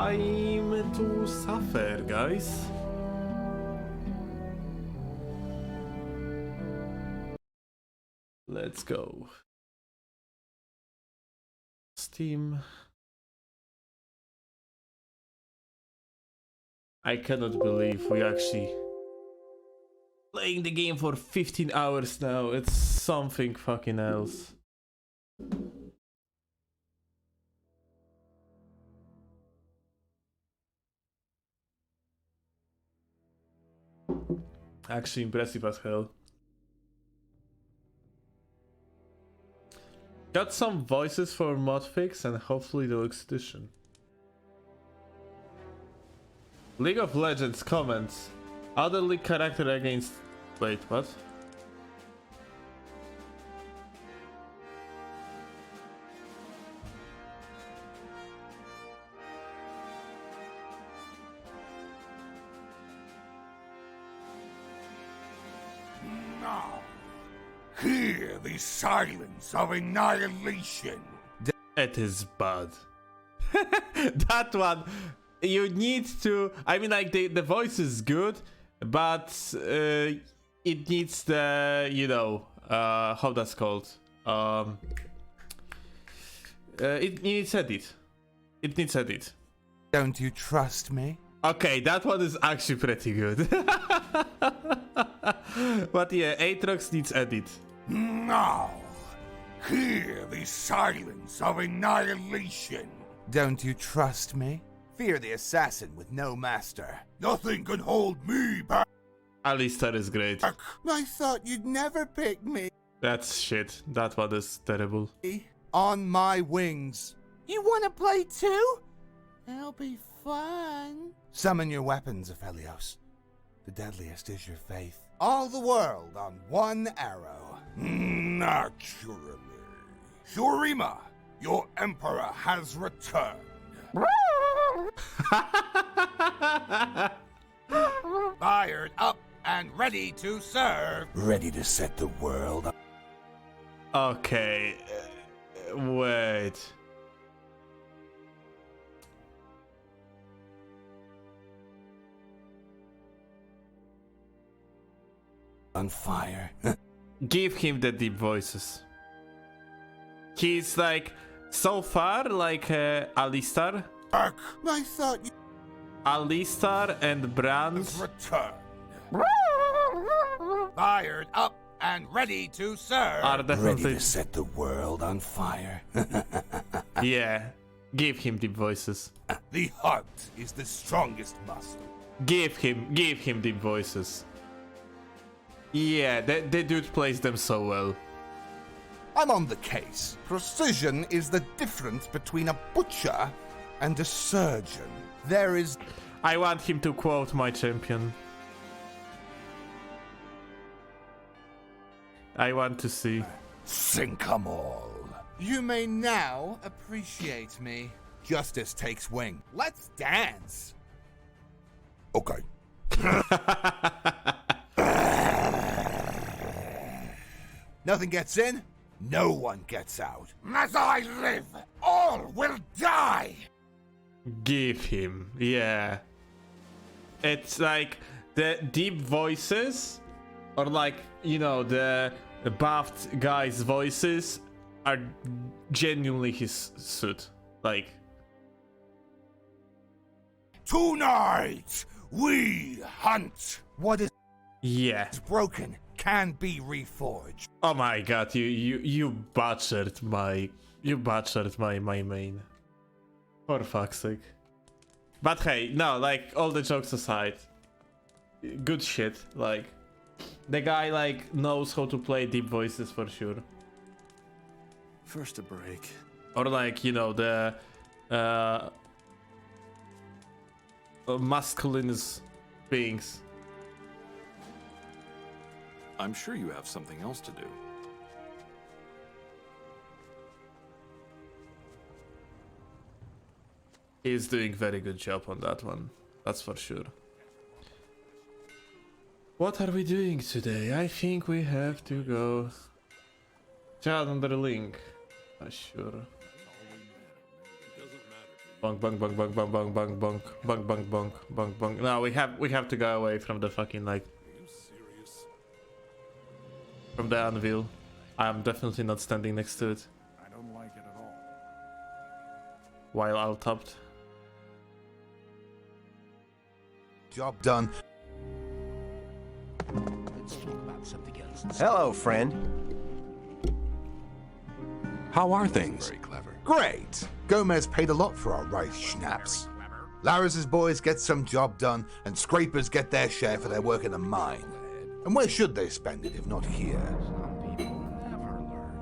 time to suffer, guys. Let's go. Steam. I cannot believe we actually playing the game for 15 hours now. It's something fucking else. Actually impressive as hell. Got some voices for modfix and hopefully deluxe edition. League of Legends comments. Other league character against... Wait, what? Now, hear the silence of annihilation. It is bad. That one, you need to... I mean, like, the voice is good, but it needs the, you know, how that's called. It needs edit. It needs edit. Don't you trust me? Okay, that one is actually pretty good. But yeah, Aatrox needs edit. Now, hear the silence of annihilation. Don't you trust me? Fear the assassin with no master. Nothing can hold me back. Alistar is great. I thought you'd never pick me. That's shit. That one is terrible. On my wings. You want to play too? It'll be fun. Summon your weapons, Aphelios. The deadliest is your faith. All the world on one arrow. Naturally. Shurima, your emperor has returned. Fired up and ready to serve. Ready to set the world up. Okay. Wait. On fire. Give him the deep voices. He's like, so far, like Alistar. I thought you Alistar and Brand. returned. Fired up and ready to serve. Are definitely... Ready to set the world on fire. Yeah. Give him deep voices. The heart is the strongest muscle. Give him deep voices. Yeah, the dude plays them so well. I'm on the case. Precision is the difference between a butcher and a surgeon. There is... I want him to quote my champion. I want to see. Sink 'em all. You may now appreciate me. Justice takes wing. Let's dance. Okay. Nothing gets in, no one gets out. As I live, all will die. Give him, yeah. It's like the deep voices, or like, you know, the buffed guys' voices are genuinely his suit. Like, Tonight, we hunt. What is yeah. broken can be reforged. Oh my god, you butchered my main. For fuck's sake. But hey, no, like, all the jokes aside, good shit. Like, the guy like knows how to play deep voices for sure. First a break. Or like, you know, the masculine beings. I'm sure you have something else to do. He's doing very good job on that one. That's for sure. What are we doing today? I think we have to go chat on the link. Sure. Bonk, bonk, bonk, bonk, bonk, bonk, bonk, bonk, bonk, bonk, bonk, bonk, bonk. No, we have to go away from the fucking like from the anvil. I'm definitely not standing next to it. I don't like it at all. While out topped. Job done. Let's talk about something else. Hello, friend. How are things? Very clever. Great. Gomez paid a lot for our rice schnapps. Laris's boys get some job done, and scrapers get their share for their work in the mine. And where should they spend it if not here? Some people never learn.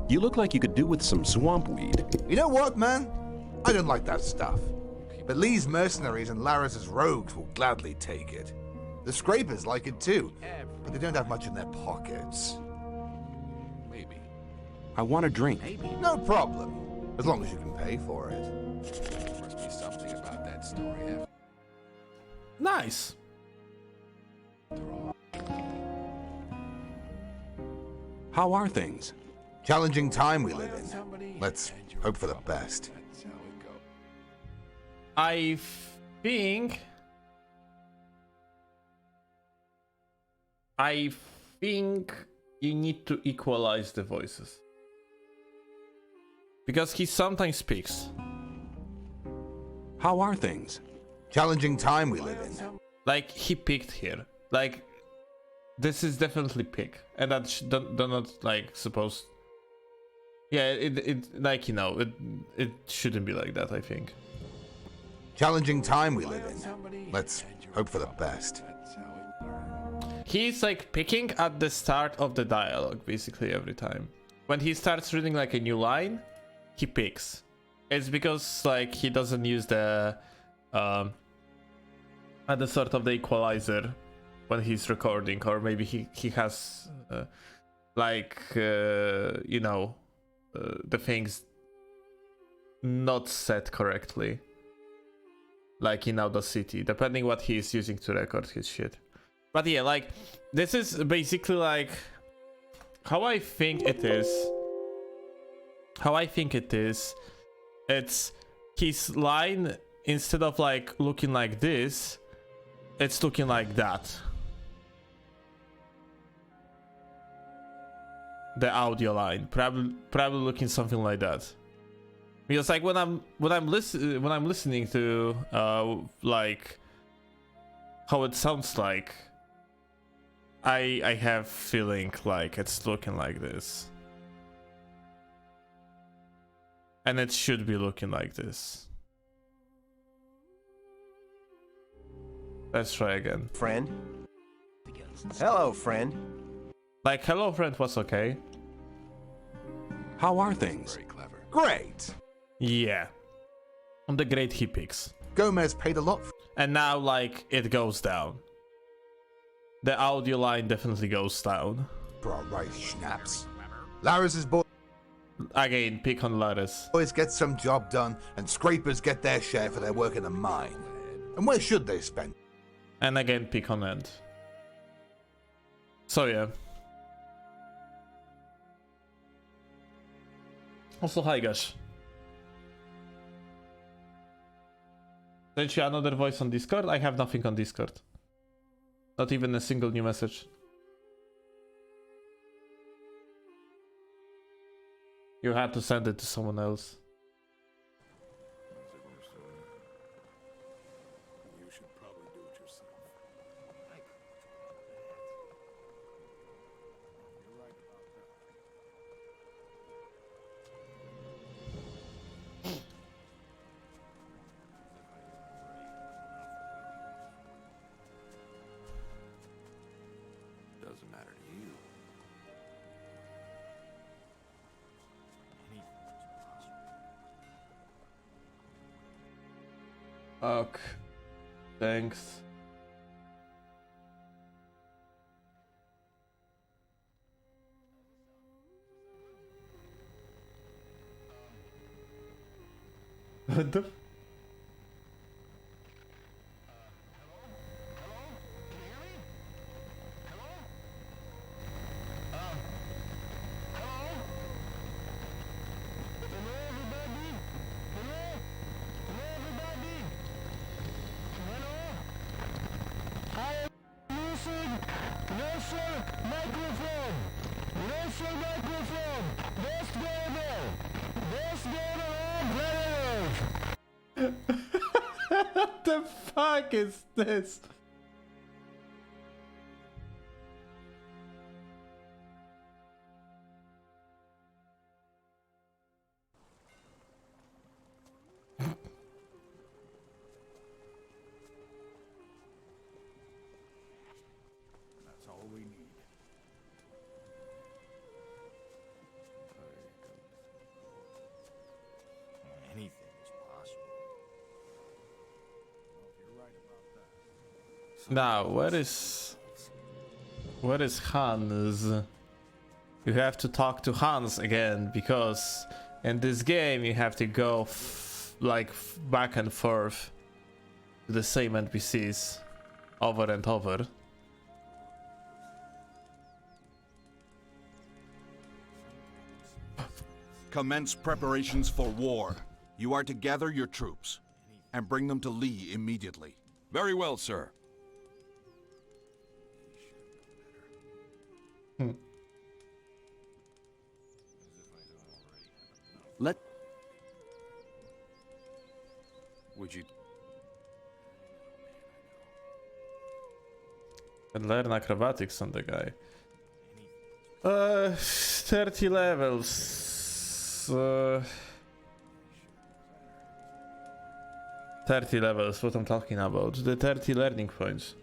You look like you could do with some swamp weed. You know what, man? I don't like that stuff. But Lee's mercenaries and Laris's rogues will gladly take it. The scrapers like it too, but they don't have much in their pockets. Maybe. I want a drink. No problem, as long as you can pay for it. There must be something about that story. Nice. How are things? Challenging time we live in. Let's hope for the best. That's how it goes. I think you need to equalize the voices. Because he sometimes speaks. How are things? Challenging time we live in. Like he picked here. Like this is definitely pick. And that they're not like supposed. Yeah, it like you know, it shouldn't be like that, I think. Challenging time we live in. Let's hope for the best. That's how it learns. He's like picking at the start of the dialogue basically every time. When he starts reading like a new line, he picks. It's because like he doesn't use the at the sort of the equalizer when he's recording, or maybe he has you know, the things not set correctly, like in Audacity, depending what he's using to record his shit. But yeah, like this is basically like how I think it is. It's his line, instead of like looking like this, it's looking like that. The audio line probably looking something like that. Because like when I'm listening to like how it sounds like, I have feeling like it's looking like this. And it should be looking like this. Let's try again. Friend. Hello, friend. Like hello friend was okay. How are things? Very clever. Great. Yeah. On the great he picks. Gomez paid a lot And now like it goes down. The audio line definitely goes down. for our rice schnapps. Laris's boys Again, pick on Laris. get some job done, and scrapers get their share for their work in the mine. And where should they spend? And again, pick on End. So yeah. Also, hi Gash. Sent you another voice on Discord? I have nothing on Discord. Not even a single new message. You had to send it to someone else. You should probably do it yourself. You're right about that. Doesn't matter to you. Ok. Thanks. What the? What the fuck is this? That's all we need. Anything is possible. Well, if you're right about that. Now, where is Hans? You have to talk to Hans again, because in this game you have to go back and forth to the same NPCs over and over. Commence preparations for war. You are to gather your troops and bring them to Lee immediately. Very well, sir. Let Would you... And learn acrobatics on the guy. 30 levels. 30 levels, what I'm talking about. The 30 learning points.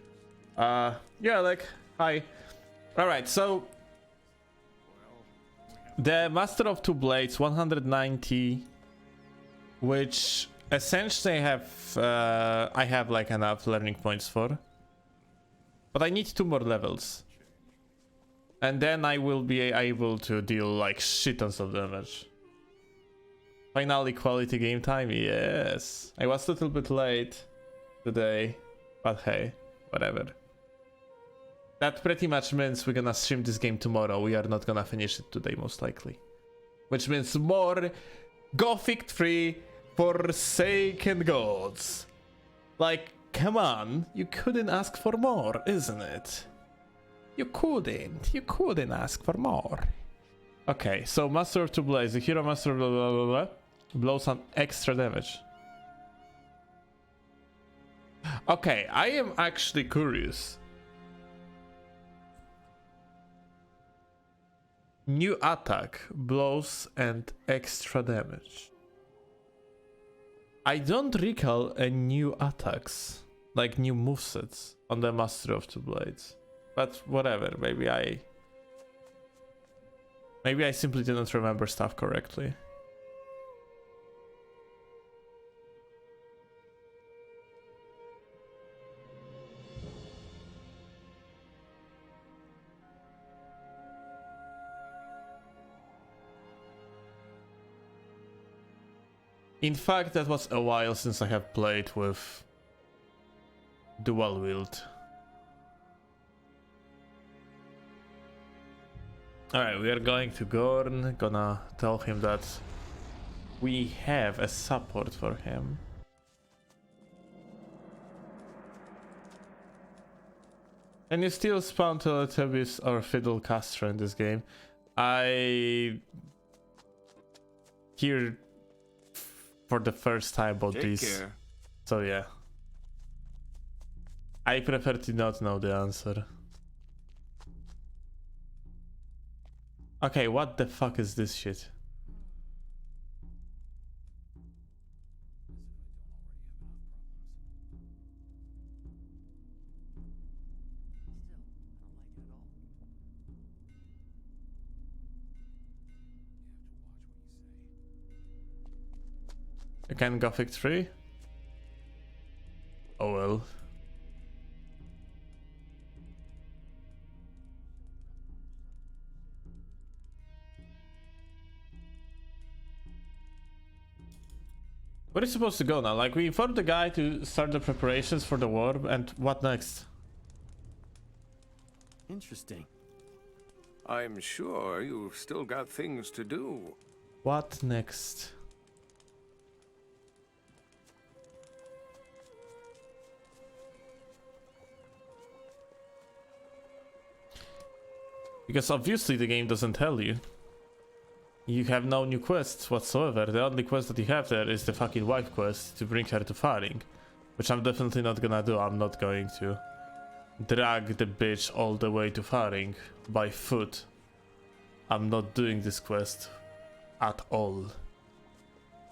Yeah, like, hi. Alright, so... The Master of Two Blades, 190, which essentially I have like enough learning points for. But I need 2 more levels. And then I will be able to deal like shit tons of damage. Finally quality game time, yes. I was a little bit late today, but hey, whatever. That pretty much means we're gonna stream this game tomorrow. We are not gonna finish it today, most likely. Which means more Gothic 3 Forsaken Gods. Like, come on, you couldn't ask for more, isn't it? You couldn't ask for more. Okay, so Master of Two Blades, the hero master blah blah blah blah, blows some extra damage. Okay, I am actually curious. New attack, blows and extra damage. I don't recall a new attacks, like new movesets on the Master of Two Blades. But whatever, maybe I simply didn't remember stuff correctly. In fact, that was a while since I have played with dual wield. Alright, we are going to Gorn, gonna tell him that we have a support for him. Can you still spawn Teletubbies or Fiddle Castro in this game? I hear for the first time about Take this. care. So yeah. I prefer to not know the answer. Okay, what the fuck is this shit? Again, Gothic 3? Oh well. Where is supposed to go now? Like, we informed the guy to start the preparations for the war, and what next? Interesting. I'm sure you've still got things to do. What next? Because obviously the game doesn't tell you. You have no new quests whatsoever. The only quest that you have there is the fucking wife quest to bring her to Faring. Which I'm definitely not gonna do. I'm not going to drag the bitch all the way to Faring by foot. I'm not doing this quest at all.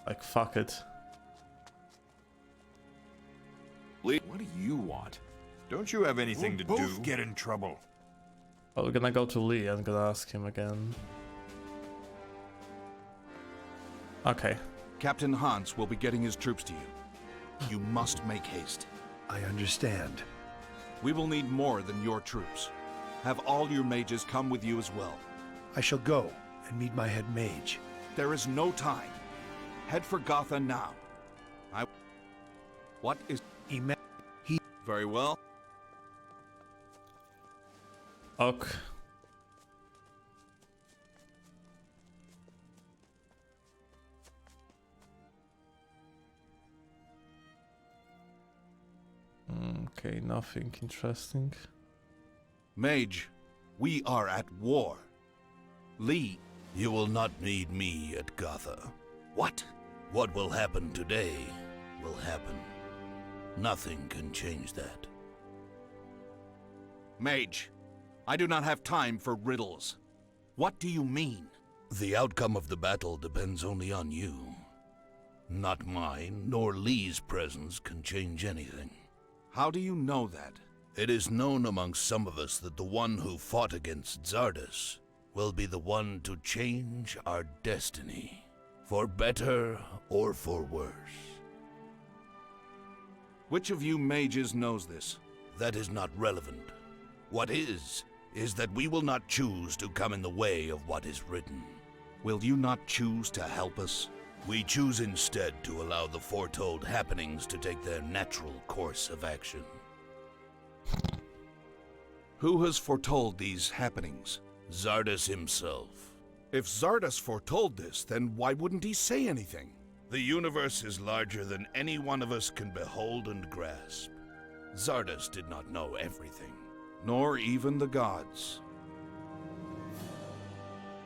Like, fuck it. What do you want? Don't you have anything to do? Get in trouble. Well, we're gonna go to Lee and gonna ask him again. Okay. Captain Hans will be getting his troops to you. You must make haste. I understand. We will need more than your troops. Have all your mages come with you as well. I shall go and meet my head mage. There is no time. Head for Gotha now. What is... He Very well. Ok. Okay, nothing interesting. Mage, we are at war. Lee, You will not need me at Gotha. what? What will happen today will happen. Nothing can change that. Mage, I do not have time for riddles. What do you mean? The outcome of the battle depends only on you. Not mine, nor Lee's presence can change anything. How do you know that? It is known amongst some of us that the one who fought against Zardas will be the one to change our destiny, for better or for worse. Which of you mages knows this? That is not relevant. What is that we will not choose to come in the way of what is written. Will you not choose to help us? We choose instead to allow the foretold happenings to take their natural course of action. Who has foretold these happenings? Zardas himself. If Zardas foretold this, then why wouldn't he say anything? The universe is larger than any one of us can behold and grasp. Zardas did not know everything. Nor even the gods.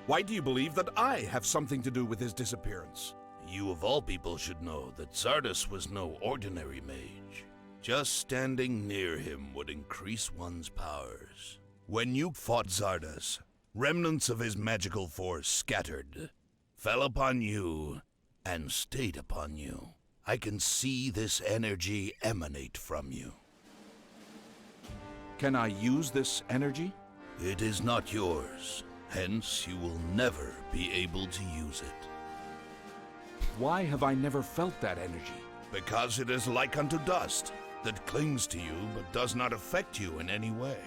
Why do you believe that I have something to do with his disappearance? You of all people should know that Zardas was no ordinary mage. Just standing near him would increase one's powers. When you fought Zardas, remnants of his magical force scattered, fell upon you, and stayed upon you. I can see this energy emanate from you. Can I use this energy? It is not yours, hence you will never be able to use it. Why have I never felt that energy? Because it is like unto dust, that clings to you but does not affect you in any way.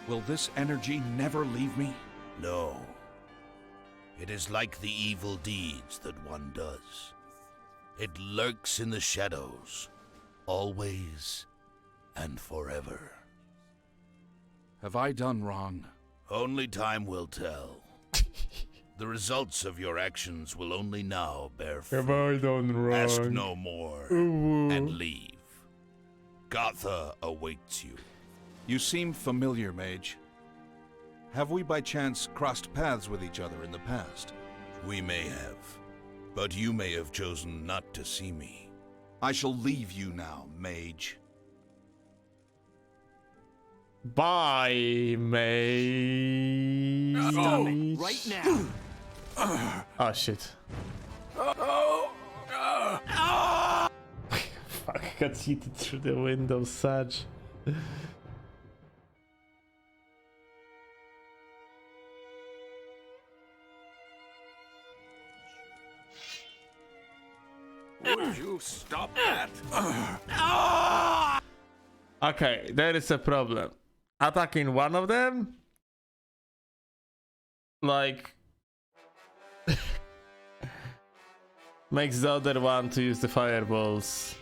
Will this energy never leave me? No. It is like the evil deeds that one does. It lurks in the shadows, always and forever. Have I done wrong? Only time will tell. The results of your actions will only now bear fruit. Have I done wrong? Ask no more and leave. Gotha awaits you. You seem familiar, Mage. Have we by chance crossed paths with each other in the past? We may have, but you may have chosen not to see me. I shall leave you now, Mage. Bye, mate. Stop it right now. Oh shit. Fuck, I got yeeted through the window, Saj. Would you stop that? Okay, there is a problem. Attacking one of them, like, makes the other one to use the fireballs.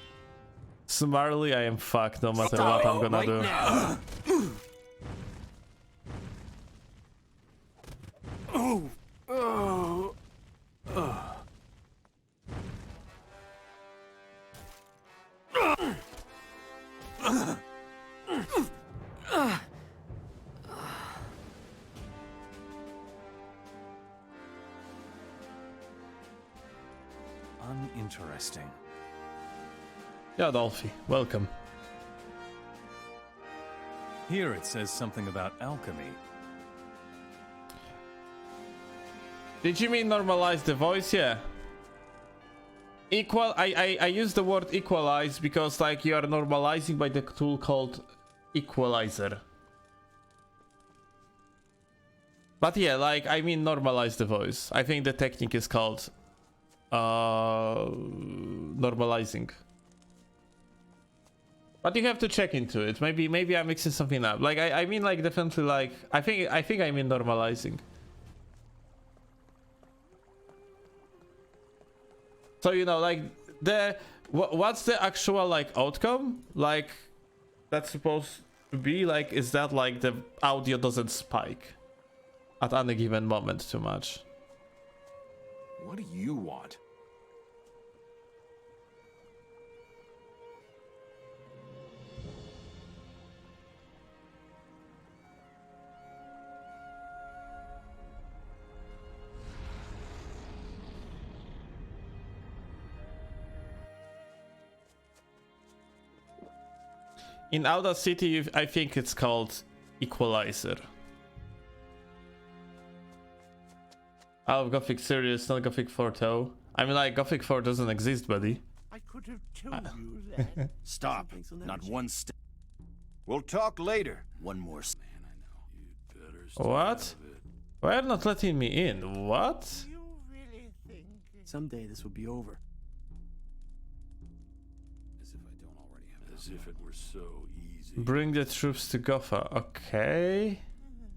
Summarily, I am fucked no matter what I'm gonna do. Now. Yeah, Dolphy, welcome. Here it says something about alchemy. Did you mean normalize the voice? Yeah. Equal. I use the word equalize because like you are normalizing by the tool called equalizer. But yeah, like I mean normalize the voice. I think the technique is called normalizing. But you have to check into it. Maybe I'm mixing something up. Like I mean like definitely like I think I mean normalizing. So you know like what's the actual like outcome? Like that's supposed to be like is that like the audio doesn't spike at any given moment too much? What do you want? In Audacity, I think it's called equalizer. Oh, Gothic serious, not Gothic 4 though. I mean, like Gothic 4 doesn't exist, buddy. I could have told you that. Stop. Not one step. We'll talk later. One more. Man, I know. You'd better What? Why are not letting me in? What? You really think someday this will be over? As if I don't already have. As if it were so easy. Bring the troops to Gotha. Okay. And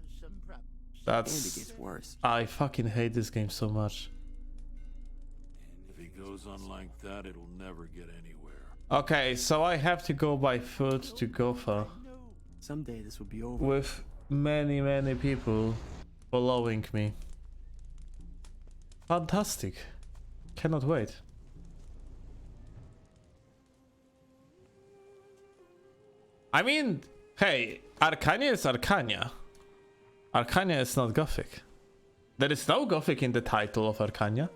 it That's... gets worse. I fucking hate this game so much. If he goes on like that, it'll never get anywhere. Okay, so I have to go by foot to Gotha. Someday this will be over. With many people following me. Fantastic. Cannot wait. I mean, hey, Arcania is Arcania. Arcania is not Gothic. There is no Gothic in the title of Arcania.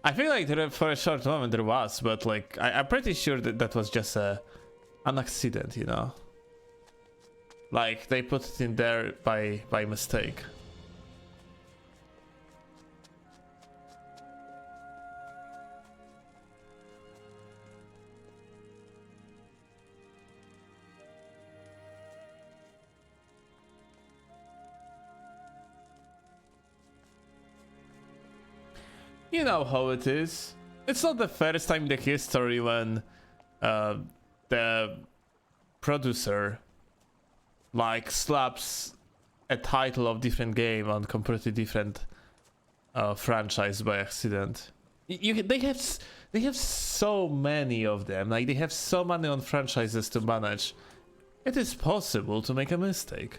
I feel like there, for a short moment there was, but like I'm pretty sure that that was just an accident, you know. Like they put it in there by mistake. You know how it is. It's not the first time in the history when the producer like slaps a title of different game on completely different franchise by accident. They have so many of them. Like they have so many on franchises to manage. It is possible to make a mistake.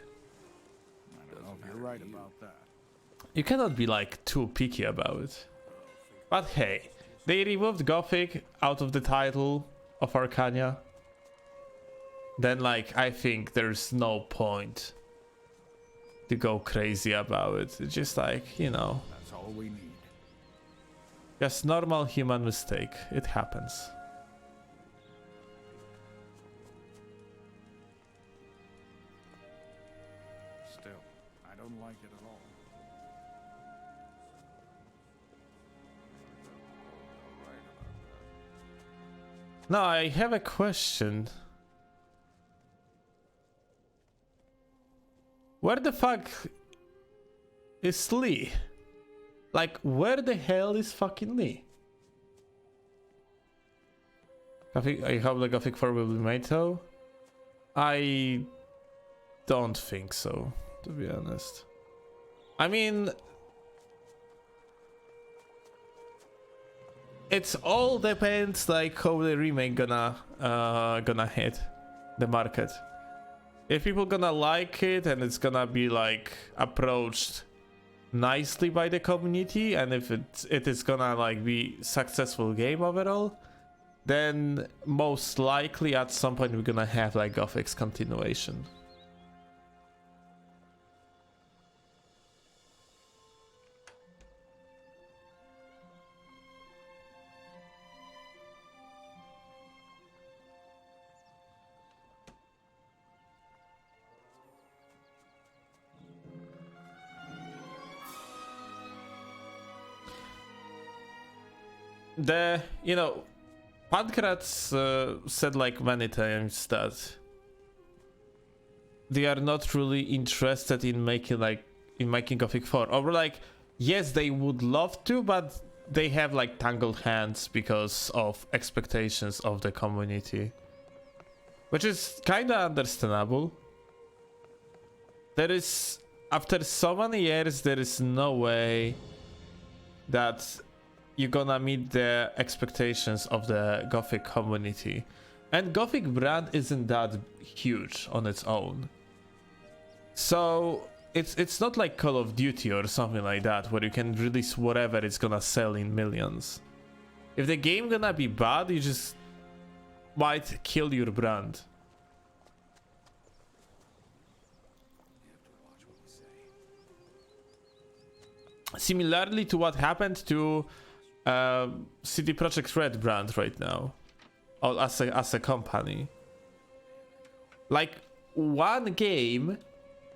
I don't know if you're right about that. You cannot be like too picky about it. But hey, they removed Gothic out of the title of Arcania. Then like I think there's no point to go crazy about it. It's just like, you know, That's all we need. just normal human mistake. It happens. Still, I don't like it at all. Now I have a question. Where the fuck is Lee? Like, where the hell is fucking Lee? I hope the Gothic 4 will be made though. I don't think so, to be honest. I mean, it's all depends like how the remake gonna hit the market. If people gonna like it and it's gonna be like approached nicely by the community, and if it is gonna like be successful game overall, then most likely at some point we're gonna have like Gothic's continuation. you know, Pankratz said like many times that they are not really interested in making Gothic 4, or like, yes, they would love to, but they have like tangled hands because of expectations of the community, which is kind of understandable. There is, after so many years, there is no way that you're gonna meet the expectations of the Gothic community, and Gothic brand isn't that huge on its own. So it's not like Call of Duty or something like that, where you can release whatever it's gonna sell in millions. If the game gonna be bad, you just might kill your brand. Similarly to what happened to CD Projekt Red brand right now, or as a company. Like, one game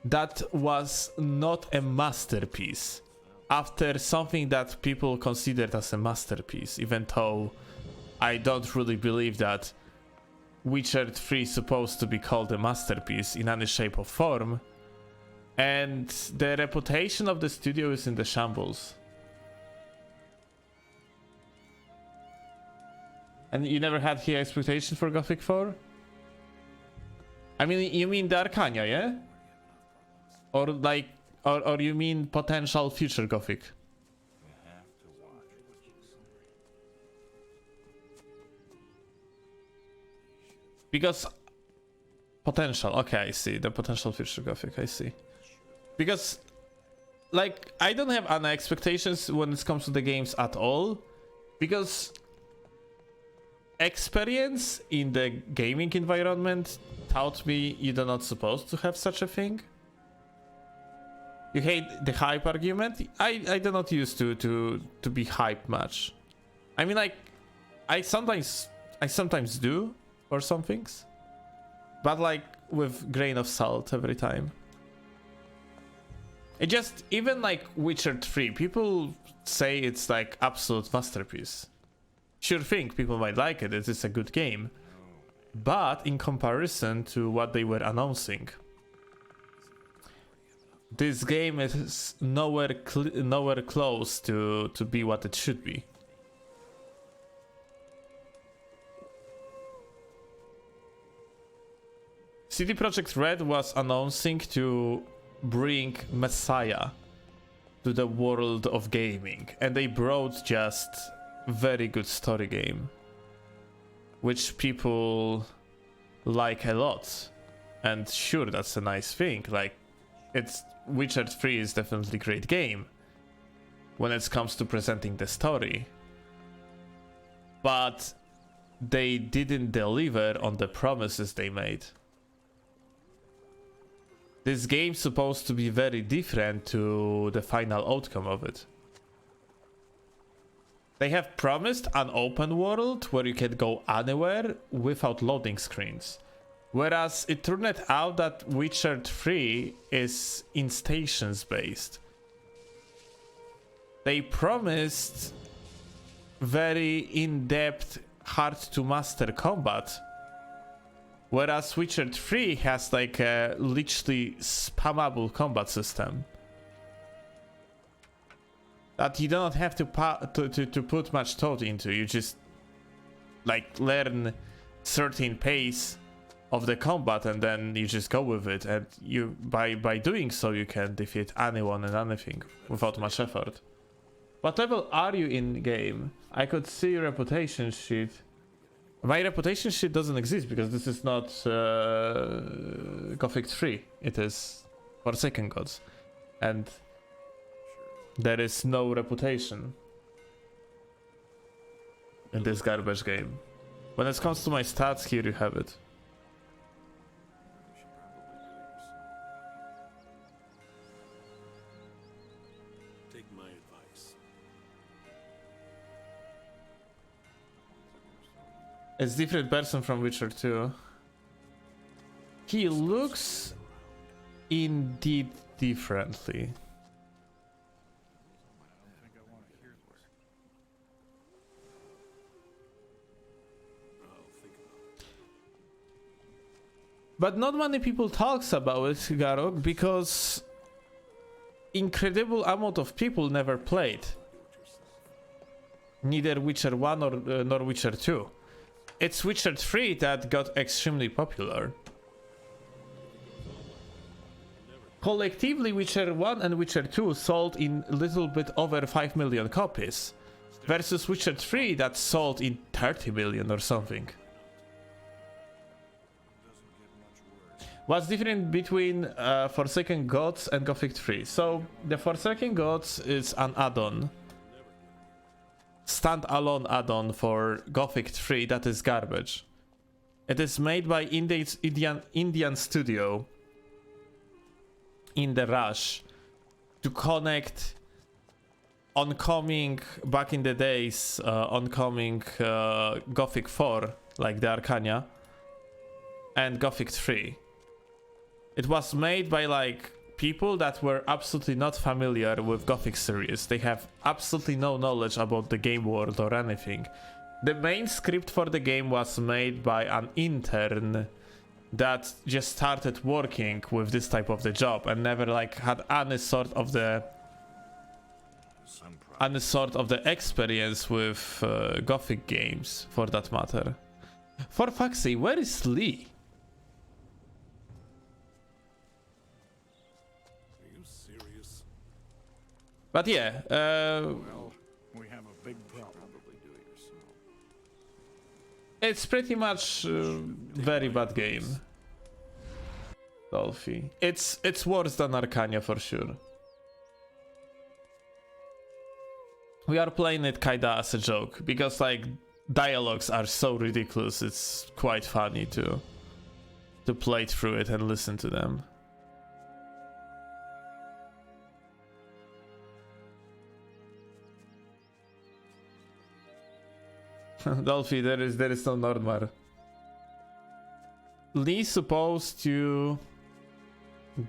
that was not a masterpiece after something that people considered as a masterpiece, even though I don't really believe that Witcher 3 is supposed to be called a masterpiece in any shape or form, and the reputation of the studio is in the shambles. And you never had high expectations for Gothic 4? I mean, you mean the Arcania, yeah? Or like, or you mean potential future Gothic? Because potential, okay, I see the potential future Gothic. I see. Because, like, I don't have any expectations when it comes to the games at all, because experience in the gaming environment taught me you're not supposed to have such a thing. You hate the hype argument? I do not used to be hyped much. I mean, like, I sometimes do for some things, but like with grain of salt every time. It just, even like Witcher 3, people say it's like absolute masterpiece. Sure thing, people might like it is a good game, but in comparison to what they were announcing, this game is nowhere close to be what it should be. CD Projekt Red was announcing to bring Messiah to the world of gaming, and they brought just very good story game, which people like a lot. And sure, that's a nice thing. Like, it's Witcher 3 is definitely a great game when it comes to presenting the story, but they didn't deliver on the promises they made. This game's supposed to be very different to the final outcome of it. They have promised an open world where you can go anywhere without loading screens. Whereas it turned out that Witcher 3 is in stations based. They promised very in-depth, hard to master combat. Whereas Witcher 3 has like a literally spammable combat system that you don't have to put much thought into. You just like learn certain pace of the combat and then you just go with it, and you by doing so you can defeat anyone and anything without much effort. What level are you in game? I could see your reputation sheet. My reputation sheet doesn't exist because this is not Gothic 3. It is Forsaken Gods, and there is no reputation in this garbage game. When it comes to my stats, here you have it. Take my advice. It's different person from Witcher 2. He looks indeed differently. But not many people talks about it, Garok, because incredible amount of people never played. Neither Witcher 1 or nor Witcher 2. It's Witcher 3 that got extremely popular. Collectively, Witcher 1 and Witcher 2 sold in a little bit over 5 million copies, versus Witcher 3 that sold in 30 million or something. What's different between Forsaken Gods and Gothic 3? So, the Forsaken Gods is an add-on. Stand-alone add-on for Gothic 3 that is garbage. It is made by Indian studio in the rush to connect oncoming, back in the days, oncoming Gothic 4, like the Arcania, and Gothic 3. It was made by like people that were absolutely not familiar with Gothic series. They have absolutely no knowledge about the game world or anything. The main script for the game was made by an intern that just started working with this type of the job and never like had any sort of the experience with Gothic games, for that matter. For fuck's sake, where is Lee? But yeah, Well, we have a big problem. Probably do it yourself. it's pretty much very bad game. Dolphy. It's worse than Arcania for sure. We are playing it kinda as a joke, because like dialogues are so ridiculous, it's quite funny to play through it and listen to them. Dolphy, there is no Nordmar. Lee's supposed to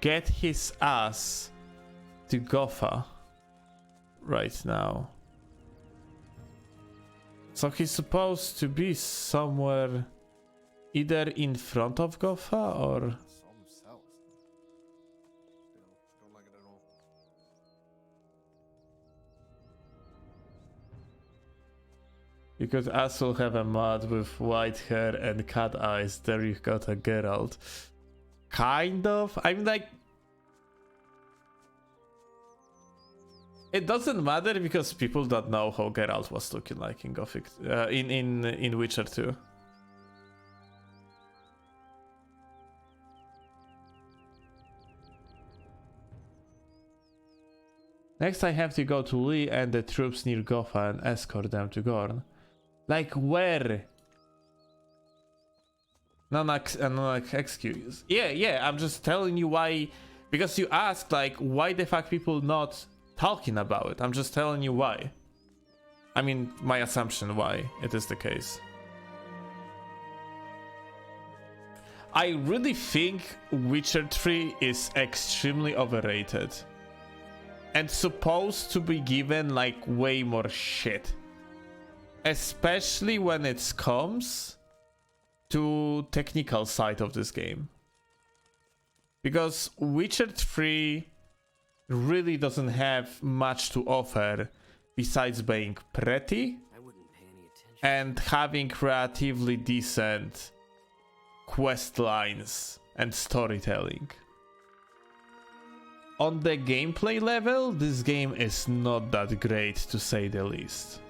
get his ass to Gotha right now. So he's supposed to be somewhere either in front of Gotha or... Because Ass will have a mod with white hair and cat eyes. There you got a Geralt. Kind of. I'm like... It doesn't matter because people don't know how Geralt was looking like in Gothic... in Witcher 2. Next I have to go to Lee and the troops near Gotha and escort them to Gorn. Like where? No excuse. Yeah, I'm just telling you why. Because you asked like why the fuck people not talking about it. I'm just telling you why. I mean, my assumption why it is the case. I really think Witcher 3 is extremely overrated. And supposed to be given like way more shit. Especially when it comes to technical side of this game. Because Witcher 3 really doesn't have much to offer besides being pretty and having relatively decent quest lines and storytelling. On the gameplay level, this game is not that great to say the least.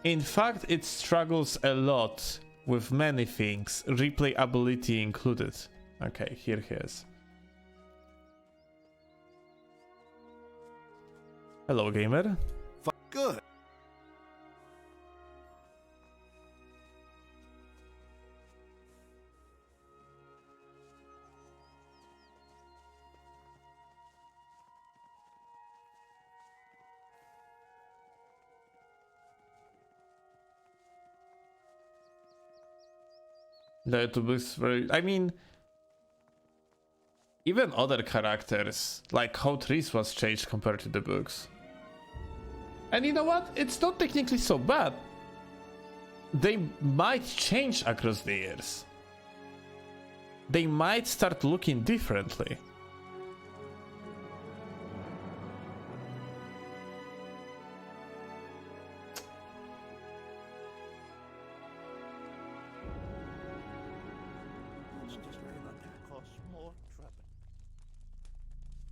In fact, it struggles a lot with many things, replayability included. Okay, here he is. Hello, gamer. Good. That looks very... I mean... Even other characters, like how Triss was changed compared to the books. And you know what? It's not technically so bad. They might change across the years. they might start looking differently.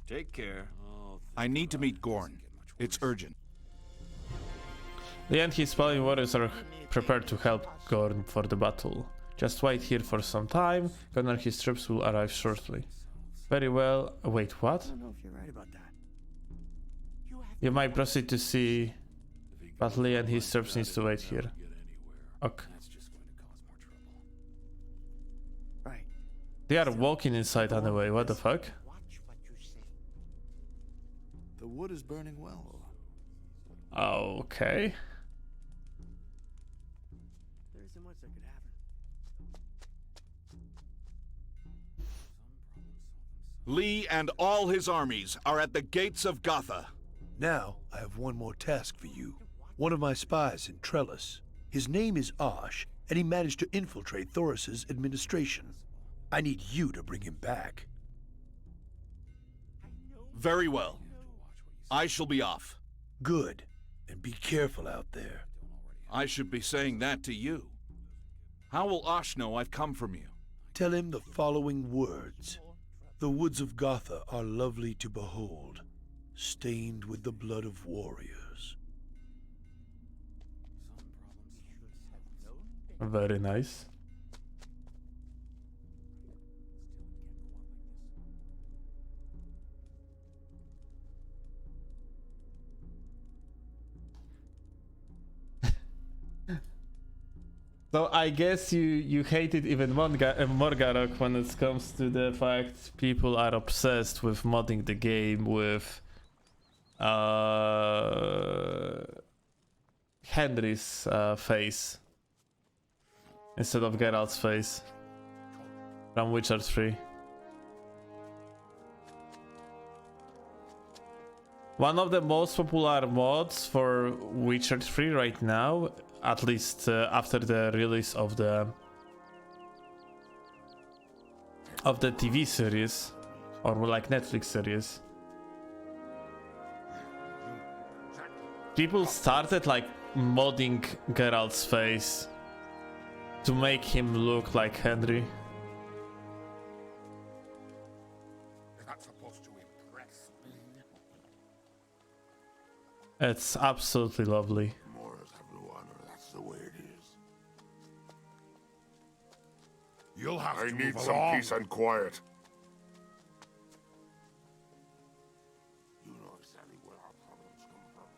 Take care. I need to meet Gorn. It's urgent. Lee and his fallen warriors are prepared to help Gorn for the battle. Just wait here for some time. Gorn and his troops will arrive shortly. Very well. Wait, what? I don't know if you're right about that. You might proceed to see, but Lee and his troops needs to wait here. Okay. Right. They are walking inside anyway. What the fuck? The wood is burning well. Okay. There isn't much that could happen. Lee and all his armies are at the gates of Gotha. Now, I have one more task for you. One of my spies in Trellis. His name is Osh, and he managed to infiltrate Thoris's administration. I need you to bring him back. Very well. I shall be off. Good. And be careful out there. I should be saying that to you. How will Osh know I've come from you? Tell him the following words. The woods of Gotha are lovely to behold, stained with the blood of warriors. Very nice. So I guess you hate it even more, Garok, when it comes to the fact people are obsessed with modding the game with Henry's face instead of Geralt's face from Witcher 3. One of the most popular mods for Witcher 3 right now, at least after the release of the TV series, or more like Netflix series, people started like modding Geralt's face to make him look like Henry. You're not supposed to impress me. It's absolutely lovely. That's the way it is. You'll have to I need move some along. peace and quiet. You know exactly where our problems come from.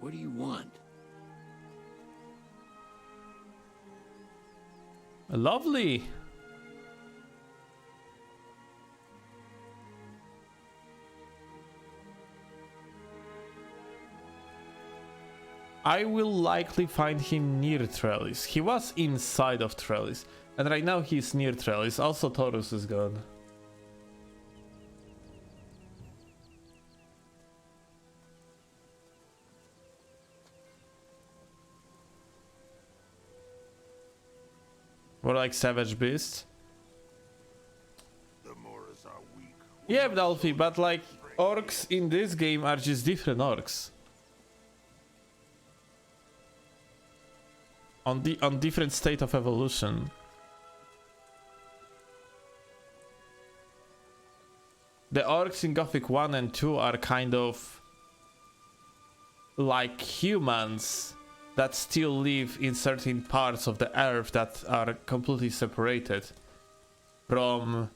What do you want? Lovely. I will likely find him near Trellis. He was inside of Trellis, and right now he's near Trellis. Also, Taurus is gone. More like Savage Beast. The Moors are weak. Yeah, Dolphy, but like orcs in this game are just different orcs. On different state of evolution. The orcs in Gothic 1 and 2 are kind of like humans that still live in certain parts of the earth that are completely separated from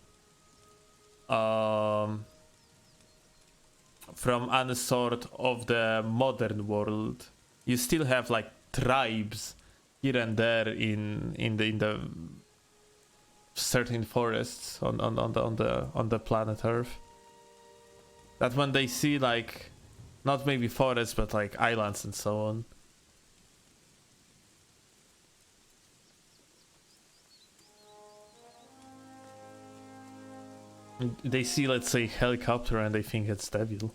any sort of the modern world. You still have like tribes here and there in the certain forests on the planet Earth. That when they see like not maybe forests but like islands and so on, they see, let's say, helicopter and they think it's devil.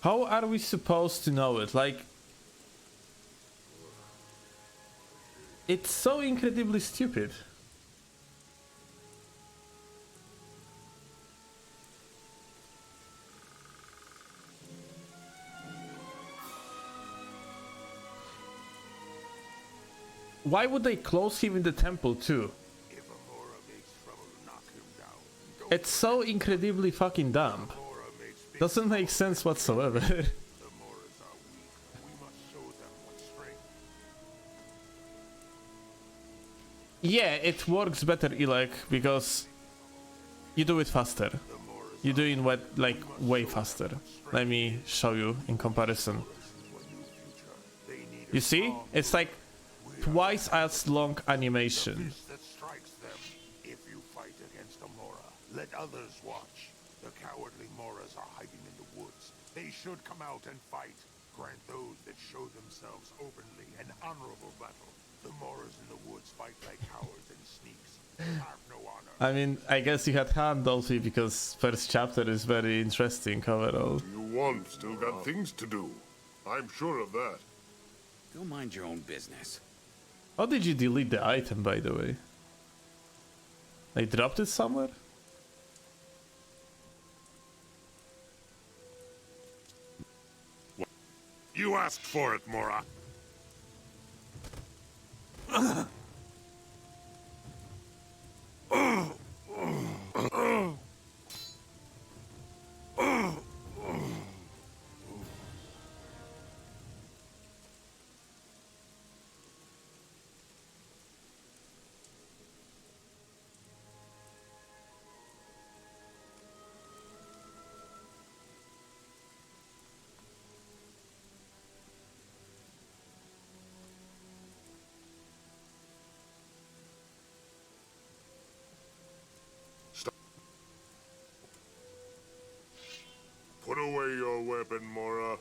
How are we supposed to know it? Like, it's so incredibly stupid. Why would they close him in the temple too? It's so incredibly fucking dumb. Doesn't make sense whatsoever. Yeah, it works better, Ilek, because you do it faster. You do it like way faster. Let me show you in comparison. You see? It's like twice as long animation. If you fight against a Mora, let others watch. The cowardly Moras are hiding in the woods. They should come out and fight. Grant those that show themselves openly an honorable battle. The Moras in the woods fight like cowards and sneaks. They have no honor. I mean, I guess you had hand, Dolphy, because first chapter is very interesting overall. You won't. Still got things to do. I'm sure of that. Go mind your own business. How did you delete the item, by the way? They dropped it somewhere? You asked for it, Mora. Put away your weapon, Mora.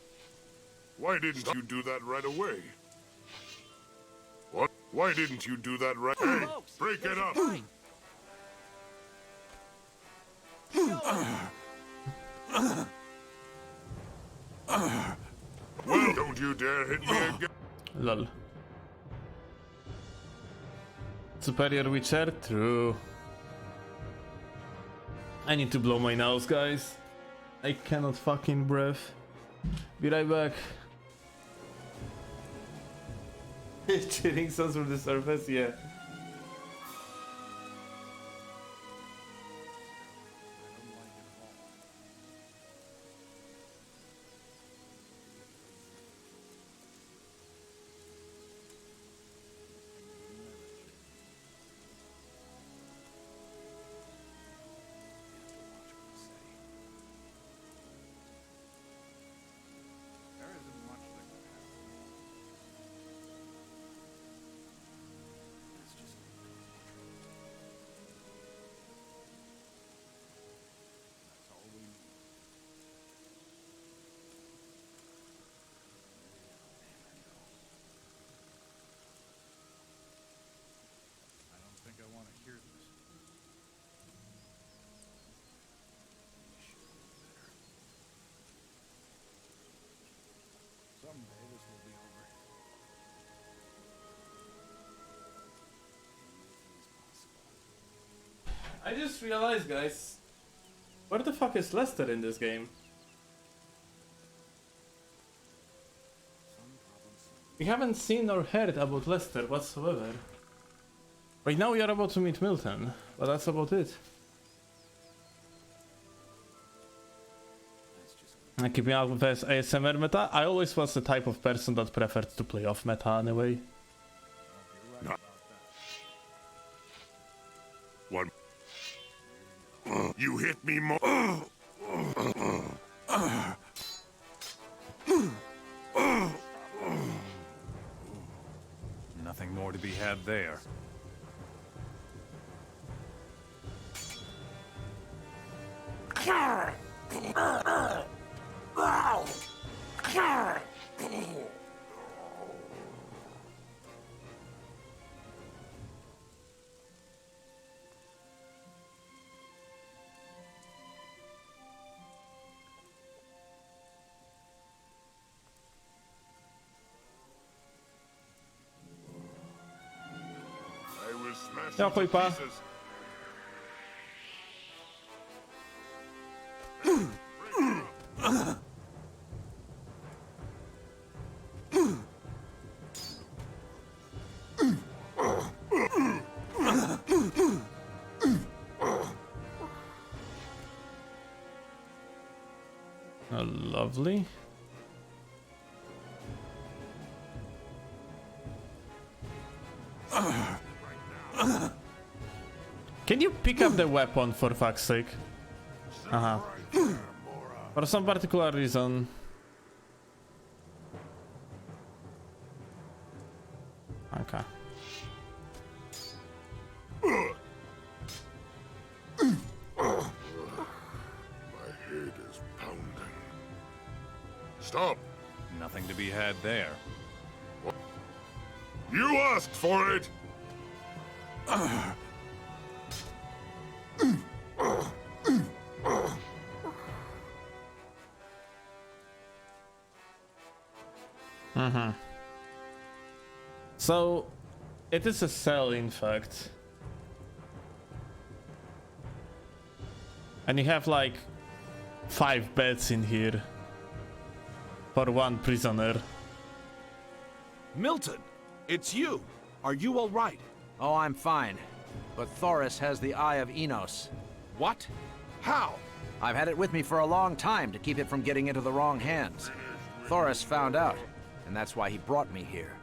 Why didn't you do that right away? What? Why didn't you do that right? Hey, break it up! Well, don't you dare hit me again! Lol. Superior Witcher? True. I need to blow my nose, guys. I cannot fucking breathe. Be right back. Chilling sounds from the surface, yeah. Someday this will be over. I just realized, guys, where the fuck is Lester in this game? We haven't seen or heard about Lester whatsoever. Right now we are about to meet Milton, but that's about it. Keeping up with this ASMR meta, I always was the type of person that preferred to play off meta anyway. No. What? You hit me more. Nothing more to be had there. smash Ja, you to pojpa. pieces. Oh, lovely. Can you pick up the weapon for fuck's sake? Uh-huh. For some particular reason. Okay. My head is pounding. Stop! Nothing to be had there. You asked for it! So, it is a cell, in fact. And you have like 5 beds in here for 1 prisoner. Milton, it's you. Are you all right? Oh, I'm fine. But Thoris has the Eye of Enos. What? How? I've had it with me for a long time to keep it from getting into the wrong hands. Thoris found out, and that's why he brought me here.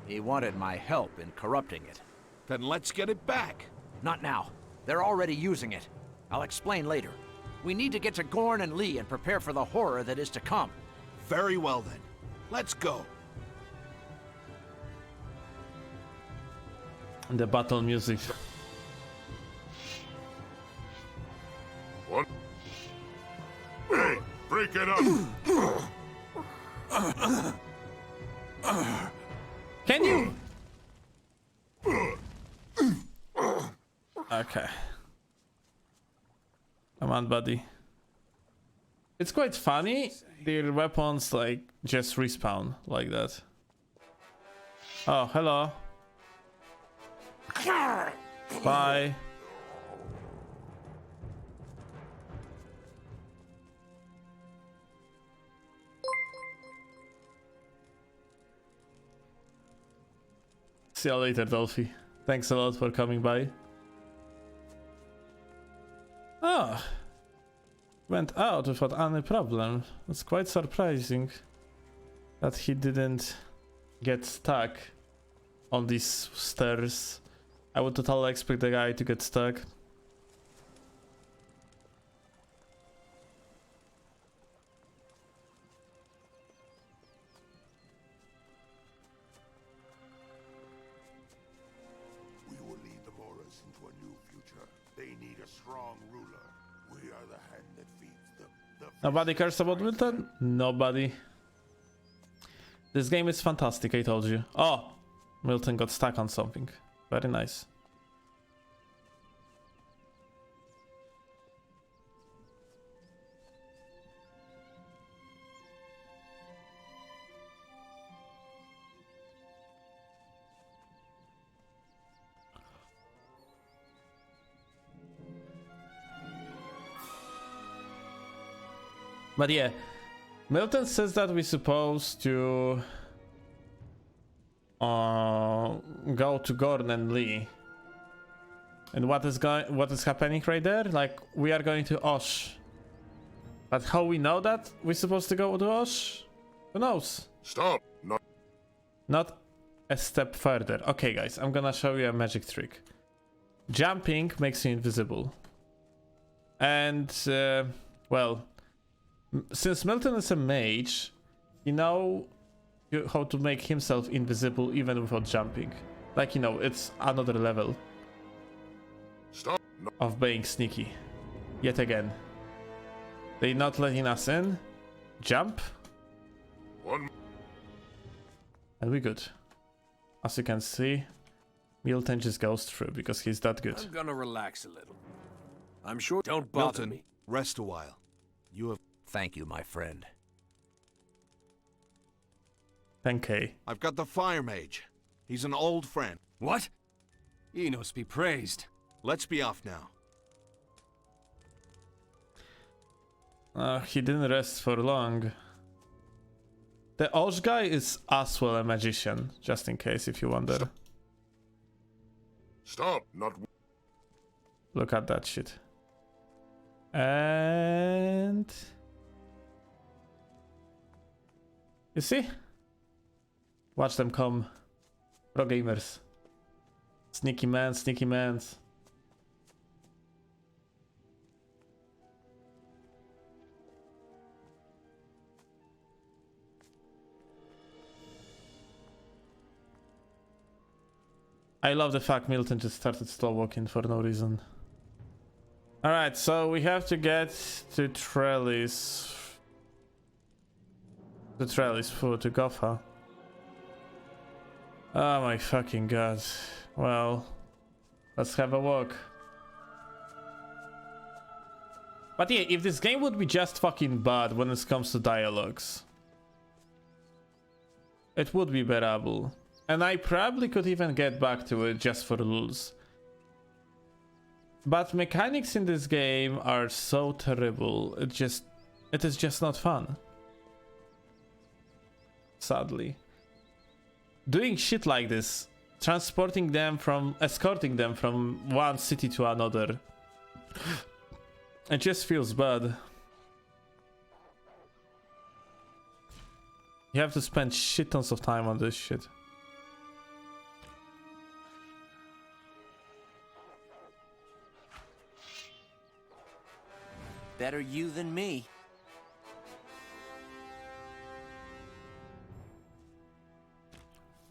He wanted my help in corrupting it. Then let's get it back. Not now. They're already using it. I'll explain later. We need to get to Gorn and Lee and prepare for the horror that is to come. Very well then. Let's go. The battle music. What? Hey, break it up! Can you? Okay. Come on, buddy. It's quite funny. Their weapons like just respawn like that. Oh, hello. Bye. See you later, Dolphy. Thanks a lot for coming by. Ah, went out without any problem. It's quite surprising that he didn't get stuck on these stairs. I would totally expect the guy to get stuck. We will lead the Moras into a new future. They need a strong ruler. We are the hand that feeds them. Nobody cares about Milton? Nobody. This game is fantastic, I told you. Oh, Milton got stuck on something. Very nice. But yeah, Milton says that we're supposed to go to Gorn and Lee. And what is happening right there? Like, we are going to Osh. But how we know that we're supposed to go to Osh? Who knows? Stop! Not a step further. Okay, guys, I'm gonna show you a magic trick. Jumping makes you invisible. And, well, since Milton is a mage, you know how to make himself invisible even without jumping. Like, you know, it's another level of being sneaky. Yet again. They're not letting us in. Jump. And we're good. As you can see, Milton just goes through because he's that good. I'm gonna relax a little. I'm sure. Don't bother Milton, me. rest a while. You have. Thank you, my friend. 10k. I've got the Fire Mage. He's an old friend. What? Enos be praised. Let's be off now. He didn't rest for long. The Osh guy is as well a magician, just in case if you wonder. Stop, not... Look at that shit. And... You see? Watch them come. Pro gamers. Sneaky man, sneaky mans. I love the fact Milton just started slow walking for no reason. Alright, so we have to get to Trellis. The Trellis food to Gotha. Oh my fucking god. Well, let's have a walk. But yeah, if this game would be just fucking bad when it comes to dialogues, it would be bearable. And I probably could even get back to it just for lulz. But mechanics in this game are so terrible, it is just not fun. Sadly. Doing shit like this, escorting them from one city to another, it just feels bad. You have to spend shit tons of time on this shit. Better you than me.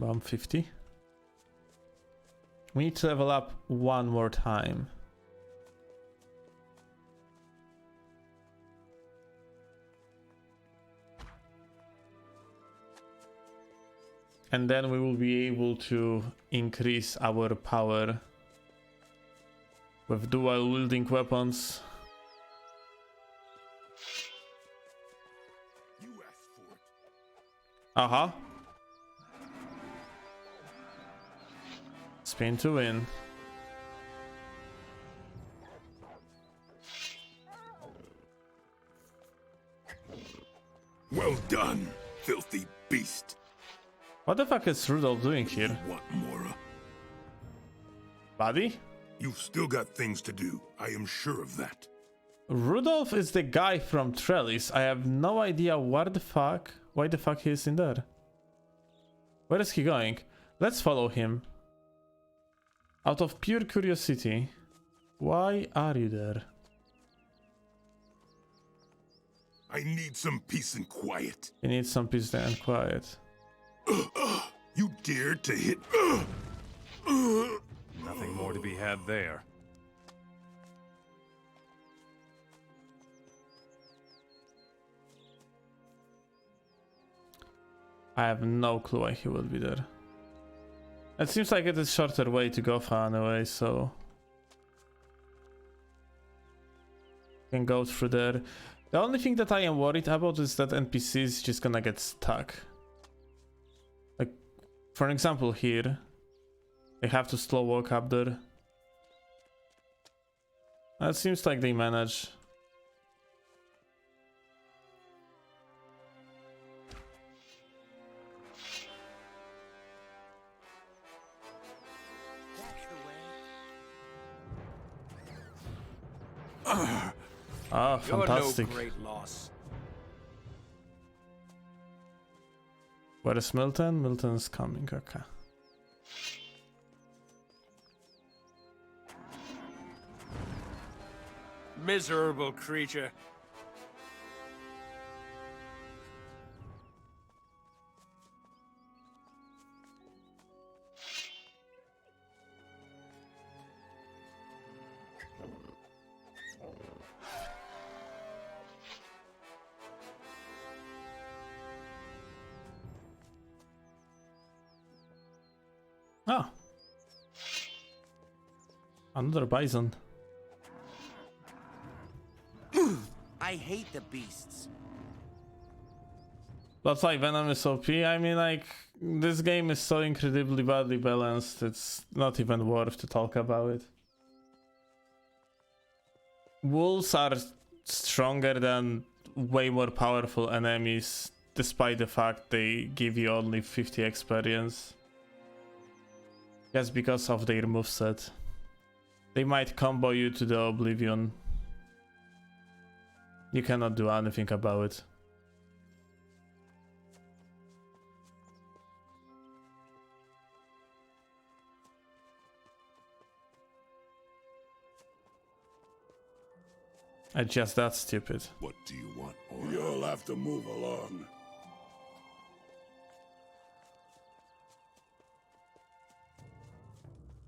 Bomb 50. We need to level up one more time. And then we will be able to increase our power with dual wielding weapons. Uh-huh. Spin to win. Well done, filthy beast. What the fuck is Rudolph doing here? What, Mora? Buddy? You've still got things to do. I am sure of that. Rudolph is the guy from Trellis. I have no idea why the fuck he is in there. Where is he going? Let's follow him. Out of pure curiosity, why are you there? I need some peace and quiet. You need some peace and quiet. You dared to hit... Nothing more to be had there. I have no clue why he would be there. It seems like it is shorter way to go far anyway, so... Can go through there. The only thing that I am worried about is that NPC is just gonna get stuck. Like, for example here, they have to slow walk up there. It seems like they manage. Ah, fantastic. You're no great loss. Where is Milton? Milton's coming, okay. Miserable creature. Oh. Another bison. I hate the beasts. That's like Venom is OP. I mean, like, this game is so incredibly badly balanced, it's not even worth to talk about it. Wolves are stronger than way more powerful enemies, despite the fact they give you only 50 experience. Just because of their moveset. They might combo you to the oblivion. You cannot do anything about it. It's just that stupid. What do you want, boy? You'll have to move along.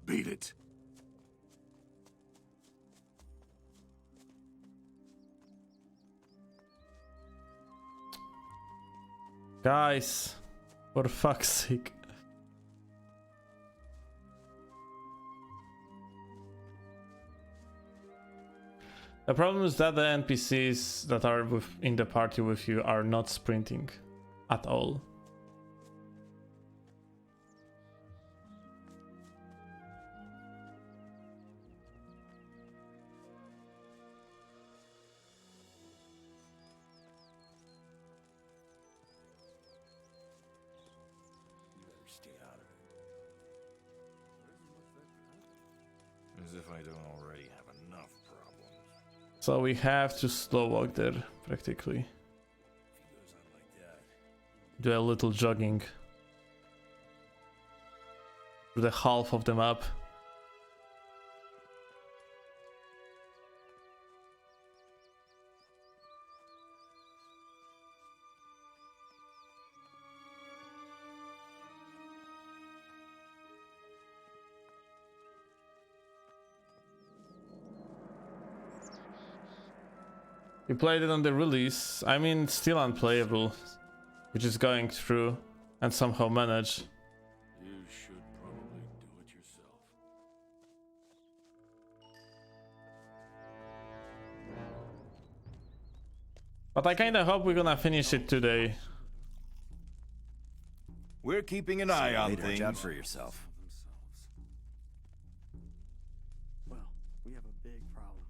Beat it. Guys, for fuck's sake. The problem is that the NPCs that are in the party with you are not sprinting at all. As if I don't already have enough problems. So we have to slow walk there, practically. Do a little jogging. Do the half of the map. We played it on the release. I mean, it's still unplayable. We're just going through and somehow manage. You should probably do it yourself. But I kinda hope we're gonna finish it today. We're keeping an eye on things. Watch out for yourself. Well, we have a big problem.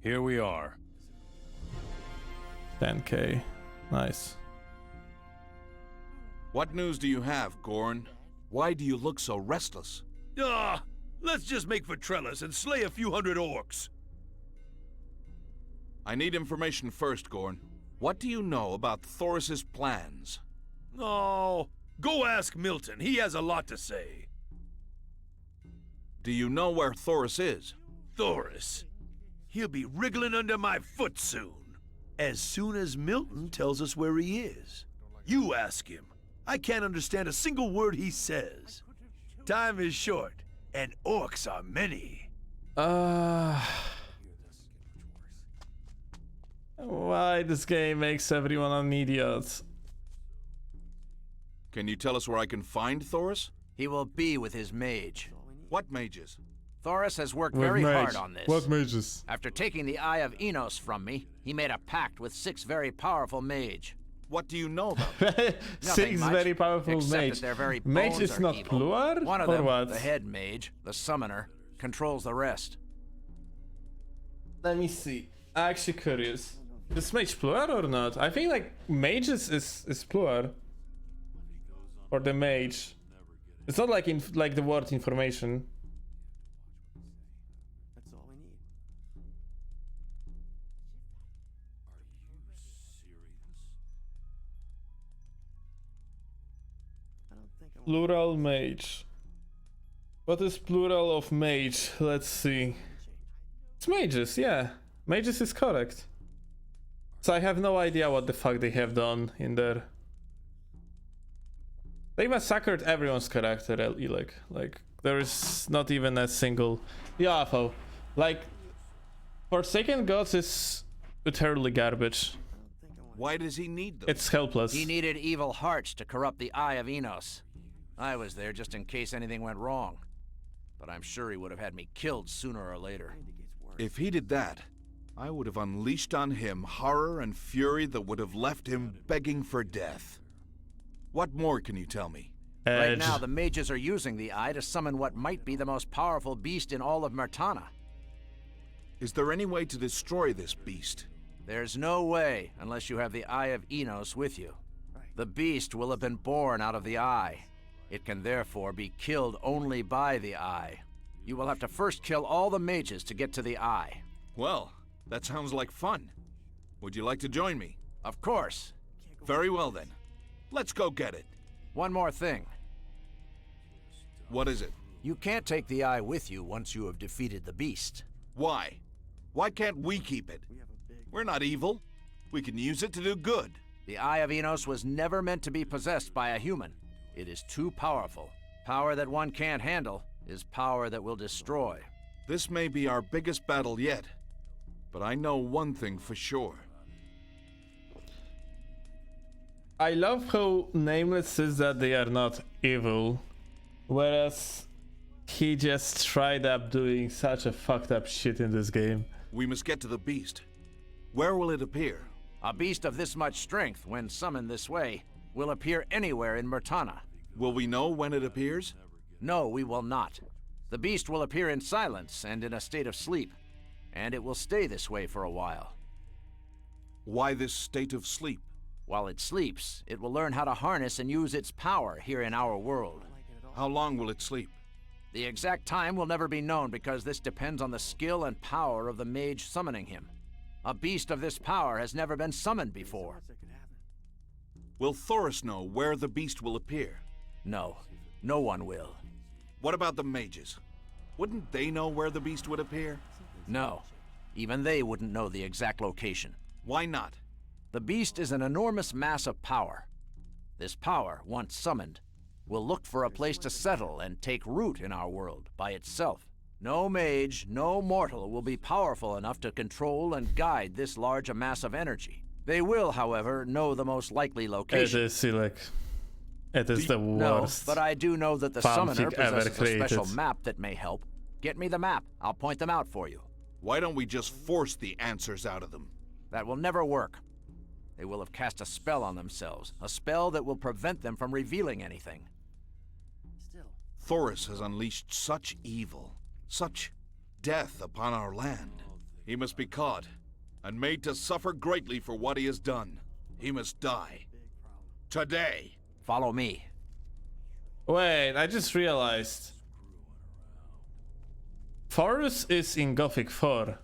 Here we are. 10k. Nice. What news do you have, Gorn? Why do you look so restless? Ah, let's just make for Trellis and slay a few hundred orcs. I need information first, Gorn. What do you know about Thoris's plans? Oh, go ask Milton. He has a lot to say. Do you know where Thoris is? Thoris? He'll be wriggling under my foot soon. As soon as Milton tells us where he is. You ask him. I can't understand a single word he says. Time is short, and orcs are many. Why this game makes everyone an idiot? Can you tell us where I can find Thoris? He will be with his mage. What mages? Thoris has worked very hard on this. What mages? After taking the Eye of Enos from me, he made a pact with 6 very powerful mage. What do you know about them? 6 much, very powerful except mage. that their very Mage bones is are not evil. plural? One of or them, what? the head mage, the summoner, controls the rest. Let me see. I'm actually curious. Is mage plural or not? I think like mages is plural. Or the mage. It's not like in like the word information. That's all we need. Are you serious? I don't think I want Plural mage. What is plural of mage? Let's see. It's mages, yeah. Mages is correct. So I have no idea what the fuck they have done in there. They massacred everyone's character, like there is not even a single UFO. Like, Forsaken Gods is utterly garbage. Why does he need them? It's helpless. He needed evil hearts to corrupt the Eye of Enos. I was there just in case anything went wrong. But I'm sure he would have had me killed sooner or later. If he did that, I would have unleashed on him horror and fury that would have left him begging for death. What more can you tell me? Right now, the mages are using the Eye to summon what might be the most powerful beast in all of Myrtana. Is there any way to destroy this beast? There's no way, unless you have the Eye of Enos with you. The beast will have been born out of the Eye. It can therefore be killed only by the Eye. You will have to first kill all the mages to get to the Eye. Well, that sounds like fun. Would you like to join me? Of course. Very well then. Let's go get it. One more thing. What is it? You can't take the Eye with you once you have defeated the beast. Why? Why can't we keep it? We're not evil. We can use it to do good. The Eye of Enos was never meant to be possessed by a human. It is too powerful. Power that one can't handle is power that will destroy. This may be our biggest battle yet, but I know one thing for sure. I love how Nameless says that they are not evil, whereas he just tried up doing such a fucked up shit in this game. We must get to the beast. Where will it appear? A beast of this much strength, when summoned this way, will appear anywhere in Myrtana. Will we know when it appears? No, we will not. The beast will appear in silence and in a state of sleep, and it will stay this way for a while. Why this state of sleep? While it sleeps, it will learn how to harness and use its power here in our world. How long will it sleep? The exact time will never be known because this depends on the skill and power of the mage summoning him. A beast of this power has never been summoned before. Will Thoris know where the beast will appear? No, no one will. What about the mages? Wouldn't they know where the beast would appear? No, even they wouldn't know the exact location. Why not? The beast is an enormous mass of power. This power, once summoned, will look for a place to settle and take root in our world by itself. No mage, no mortal will be powerful enough to control and guide this large a mass of energy. They will, however, know the most likely location. It is Silek. It is the worst. No, but I do know that the summoner possesses a special map that may help. Get me the map. I'll point them out for you. Why don't we just force the answers out of them? That will never work. They will have cast a spell on themselves, a spell that will prevent them from revealing anything. Thoris has unleashed such evil, such death upon our land. He must be caught and made to suffer greatly for what he has done. He must die. Today. Follow me. Wait, I just realized. Thoris is in Gothic 4.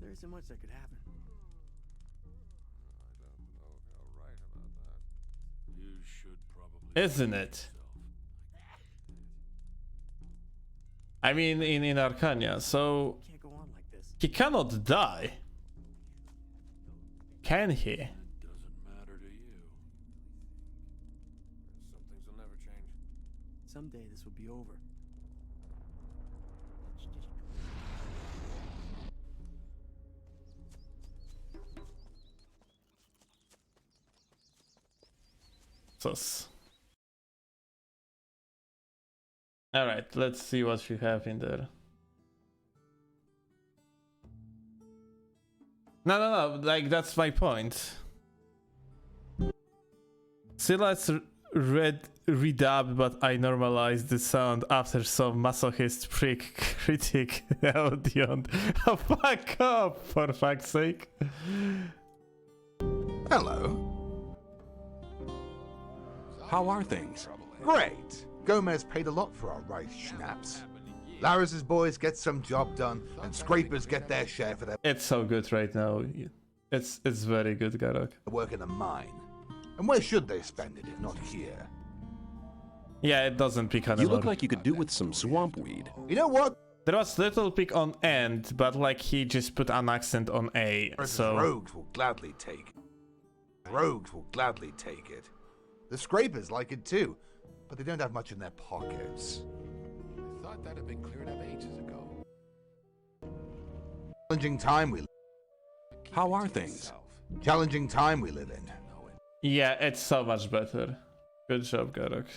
There isn't much that could happen. You should probably. Isn't it? I mean, in Arcania, so Can't go on like this. he cannot die. Can he? Doesn't matter to you. Some things will never change. Someday this will be over. Sus. Alright, let's see what we have in there. No, like, that's my point. Silas read redubbed, but I normalized the sound after some masochist prick critic audion. Oh, fuck off, for fuck's sake. Hello. How are things? Great. Gomez paid a lot for our rice schnapps. Laris's boys get some job done, and scrapers get their share for their It's so good right now. It's very good, Garok. work in a mine. And where should they spend it if not here? Yeah, it doesn't pick on You look like you could do with some swamp weed. You know what? There was little pick on end, but like he just put an accent on A, so... Rogues will gladly take it. Rogues will gladly take it. The scrapers like it too, but they don't have much in their pockets. I thought that had been cleared up ages ago. Challenging time we How are things? Challenging time we live in. Yeah, it's so much better. Good job, Garok.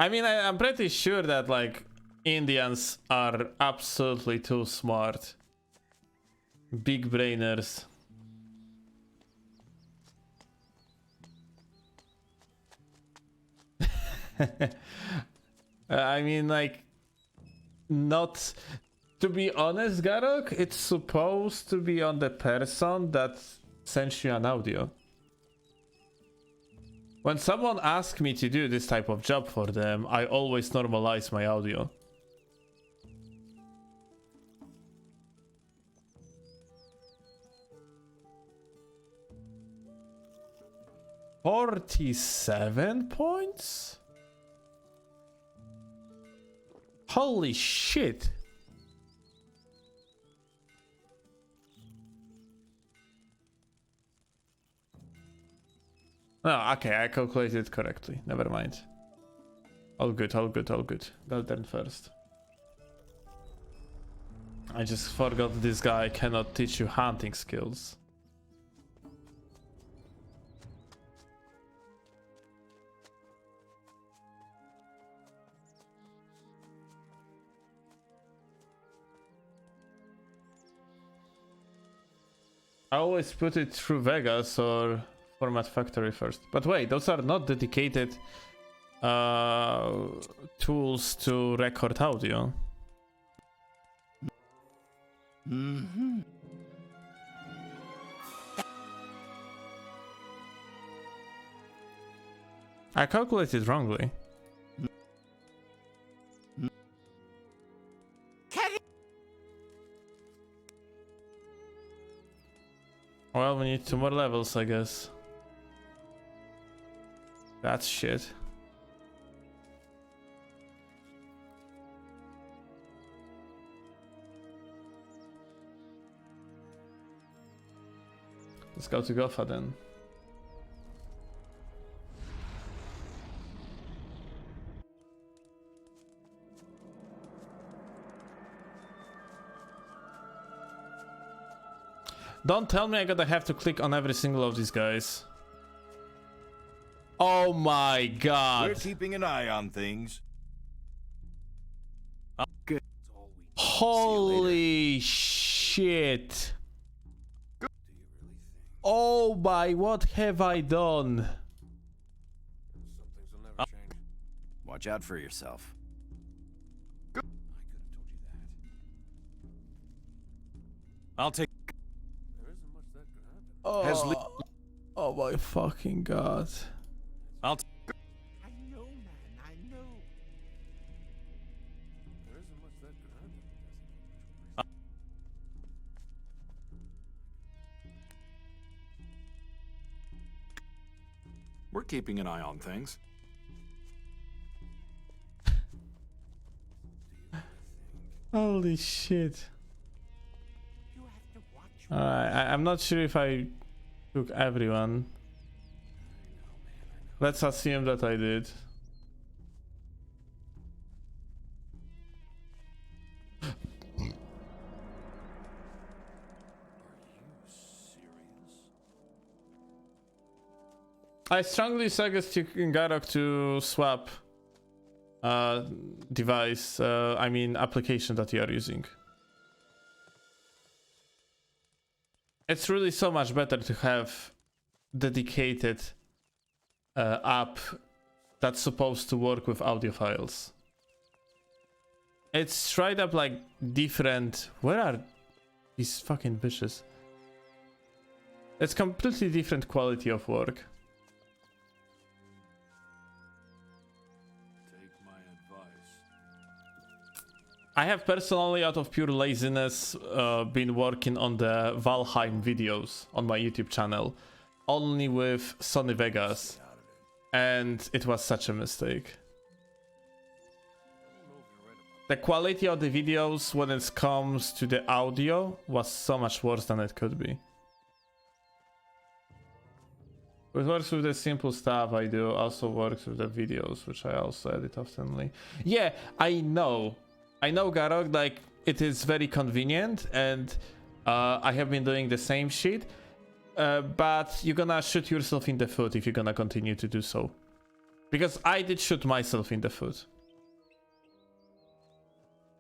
I mean, I'm pretty sure that like Indians are absolutely too smart. Big brainers. I mean, like, not to be honest, Garok, it's supposed to be on the person that sends you an audio. When someone asks me to do this type of job for them, I always normalize my audio. $47 points? Holy shit. Oh, okay, I calculated correctly. Never mind. All good, all good, all good. Galtern first. I just forgot this guy cannot teach you hunting skills. I always put it through Vegas or Format Factory first. But wait, those are not dedicated tools to record audio. Mm-hmm. I calculated wrongly. Well, we need 2 more levels, I guess. That's shit. Let's go to Gothic then. Don't tell me I gotta have to click on every single of these guys. Oh my god. We're keeping an eye on things. Good. Holy shit. Oh my, what have I done? Watch out for yourself. I'll take. Oh, oh my fucking god. I'll. I know, man. I know. There isn't much that could happen. We're keeping an eye on things. Holy shit. Alright, I'm not sure if I took everyone. Let's assume that I did. I strongly suggest you, Garok, to swap device, I mean application that you are using. It's really so much better to have dedicated app that's supposed to work with audio files. It's straight up like different. Where are these fucking bitches? It's completely different quality of work. Take my advice. I have personally, out of pure laziness, been working on the Valheim videos on my YouTube channel, only with Sony Vegas, and it was such a mistake. The quality of the videos when it comes to the audio was so much worse than it could be. It works with the simple stuff I do, also works with the videos, which I also edit oftenly. Yeah, I know, Garok, like, it is very convenient, and I have been doing the same shit, but you're gonna shoot yourself in the foot if you're gonna continue to do so. Because I did shoot myself in the foot.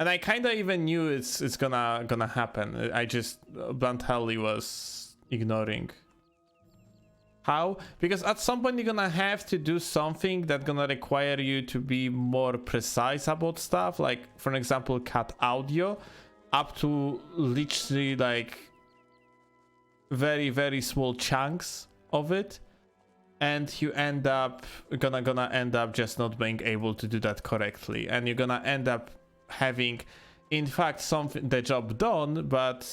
And I kinda even knew it's gonna happen. I just bluntly was ignoring. How? Because at some point you're gonna have to do something that's gonna require you to be more precise about stuff. Like, for example, cut audio up to literally like very, very small chunks of it. And you end up gonna end up just not being able to do that correctly. And you're gonna end up having, in fact, the job done, but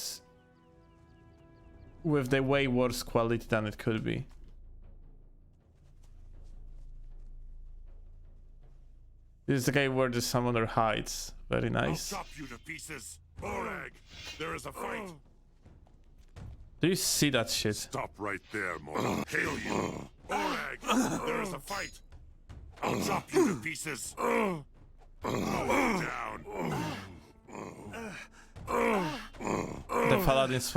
with the way worse quality than it could be. This is the guy where the summoner hides. Very nice. I'll chop you to pieces. Orag, there is a fight. Do you see that shit? Stop right there, Mora. Hail you. Orag, there is a fight. I'll chop you to pieces. Down. The Paladin's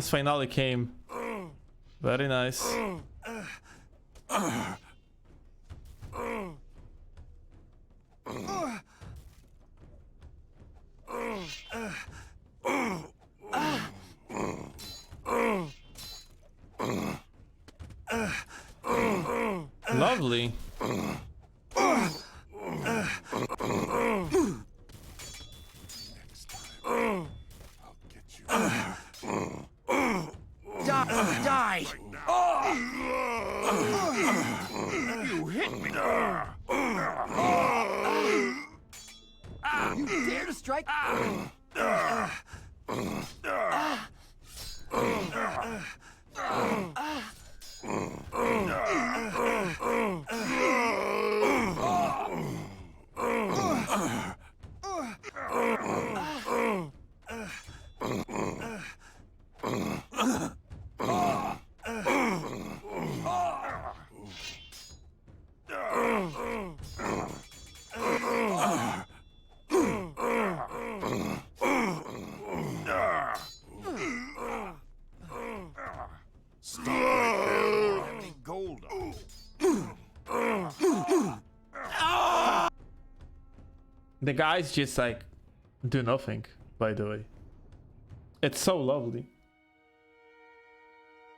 finale came. Very nice. Lovely. Die! You hit me! You dare to strike? Stop right there. How many gold? The guys just like do nothing, by the way. It's so lovely.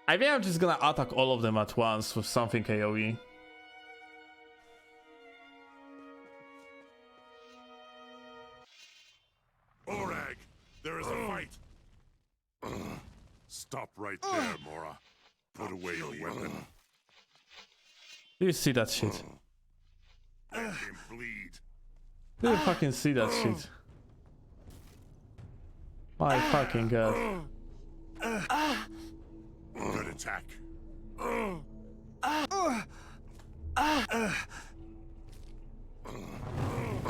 I think I'm just gonna attack all of them at once with something AoE. Orag, there is a fight. Stop right there, Mora. Put away your weapon. Do you see that shit? Let him bleed. Do you fucking see that shit? My fucking god. Good attack.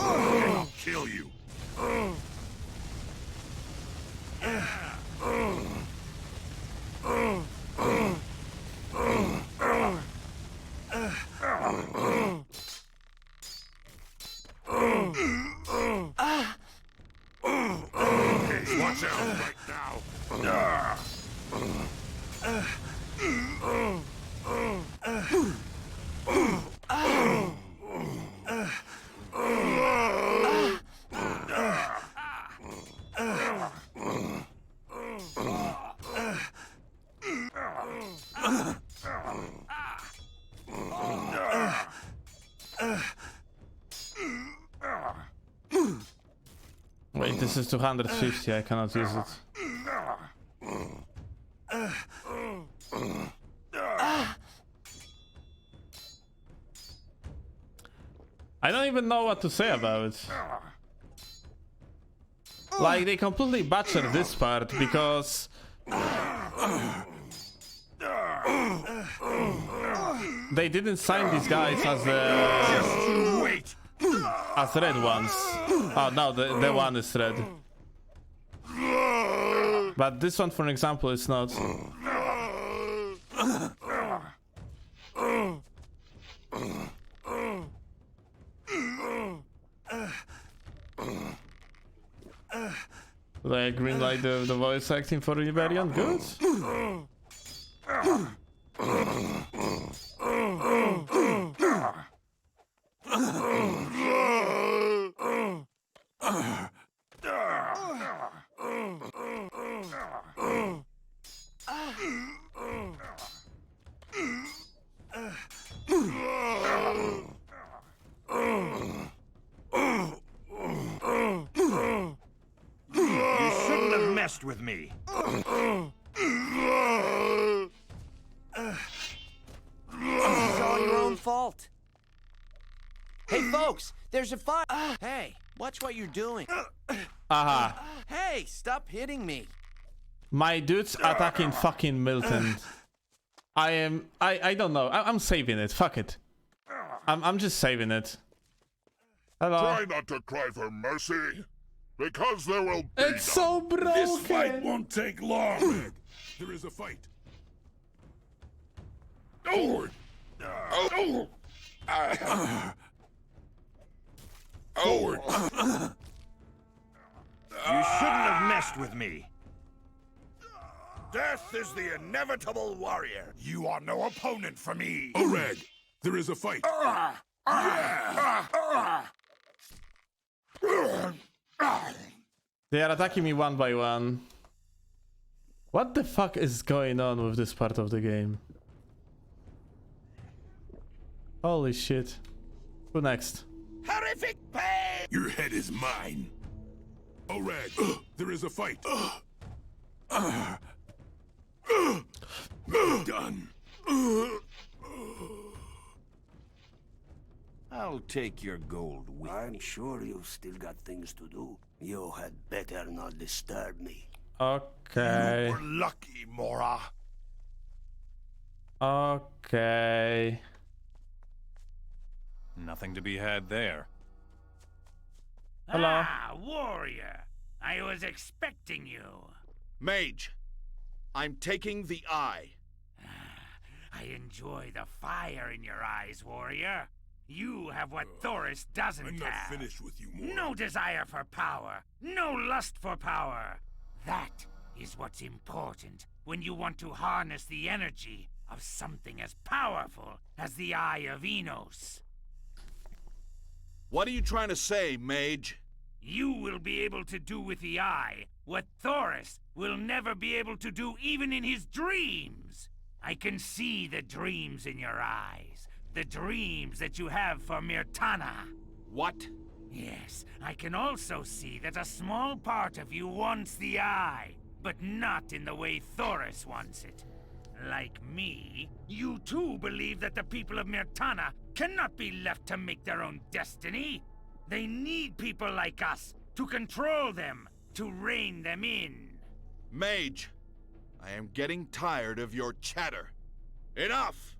I'll kill you. Watch out right now. Wait, this is 250, I cannot use it. I don't even know what to say about it. Like, they completely butchered this part because they didn't sign these guys as red ones. Oh no, the one is red. But this one, for example, is not. Like green light the voice acting for Iberian, good. messed with me. It's all your own fault. Hey, folks, there's a fire. Hey, watch what you're doing. Aha. Hey, stop hitting me. My dude's attacking fucking Milton. I don't know. I'm saving it. Fuck it. I'm just saving it. Hello. Try not to cry for mercy, because there will be It's so broken. This fight won't take long. There is a fight. Oh! Forward. You shouldn't have messed with me. Death is the inevitable warrior. You are no opponent for me. Oreg, there is a fight. They are attacking me one by one. What the fuck is going on with this part of the game? Holy shit. Who next? Horrific pain! Your head is mine. Oreg, there is a fight. Done. I'll take your gold with I'm sure you've still got things to do. You had better not disturb me. Okay. You were lucky, Mora. Okay. Nothing to be had there. Hello. Ah, warrior. I was expecting you. Mage, I'm taking the eye. I enjoy the fire in your eyes, warrior. You have what Thoris doesn't I'm have. not finished with you, Mora. No desire for power. No lust for power. That is what's important when you want to harness the energy of something as powerful as the Eye of Enos. What are you trying to say, Mage? You will be able to do with the Eye what Thoris will never be able to do even in his dreams. I can see the dreams in your eyes. The dreams that you have for Mirtana. What? Yes, I can also see that a small part of you wants the Eye, but not in the way Thoris wants it. Like me, you too believe that the people of Mirtana cannot be left to make their own destiny. They need people like us to control them, to rein them in. Mage, I am getting tired of your chatter. Enough!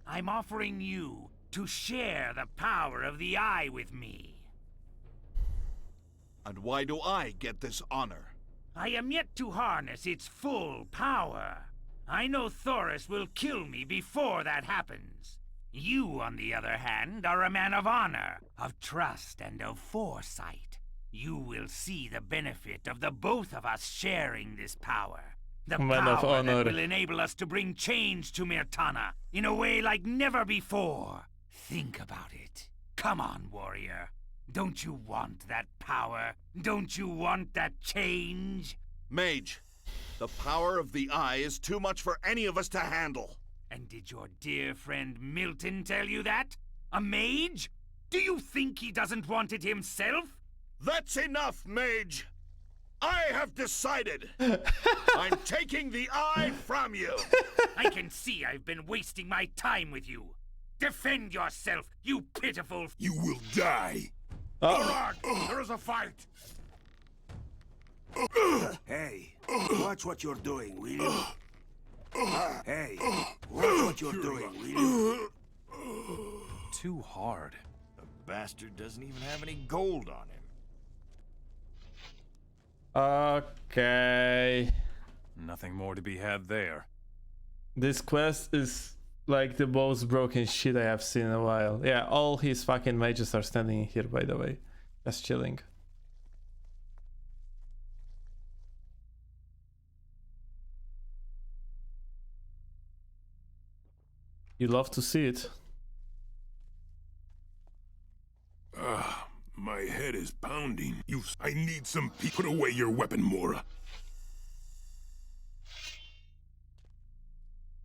I'm offering you to share the power of the Eye with me. And why do I get this honor? I am yet to harness its full power. I know Thoris will kill me before that happens. You, on the other hand, are a man of honor, of trust, and of foresight. You will see the benefit of the both of us sharing this power. The Man of power honor. that will enable us to bring change to Mirtana in a way like never before. Think about it. Come on, warrior. Don't you want that power? Don't you want that change? Mage, the power of the Eye is too much for any of us to handle. And did your dear friend Milton tell you that? A mage? Do you think he doesn't want it himself? That's enough, Mage! I have decided! I'm taking the Eye from you! I can see I've been wasting my time with you. Defend yourself, you pitiful... You will die! Alright, there is a fight! Hey, watch what you're doing, will you? Hey, watch what you're doing, will you? Too hard. The bastard doesn't even have any gold on him. Okay. Nothing more to be had there. This quest is like the most broken shit I have seen in a while. Yeah, all his fucking mages are standing here, by the way. Just chilling. You love to see it. My head is pounding. I need some Put away your weapon, Mora.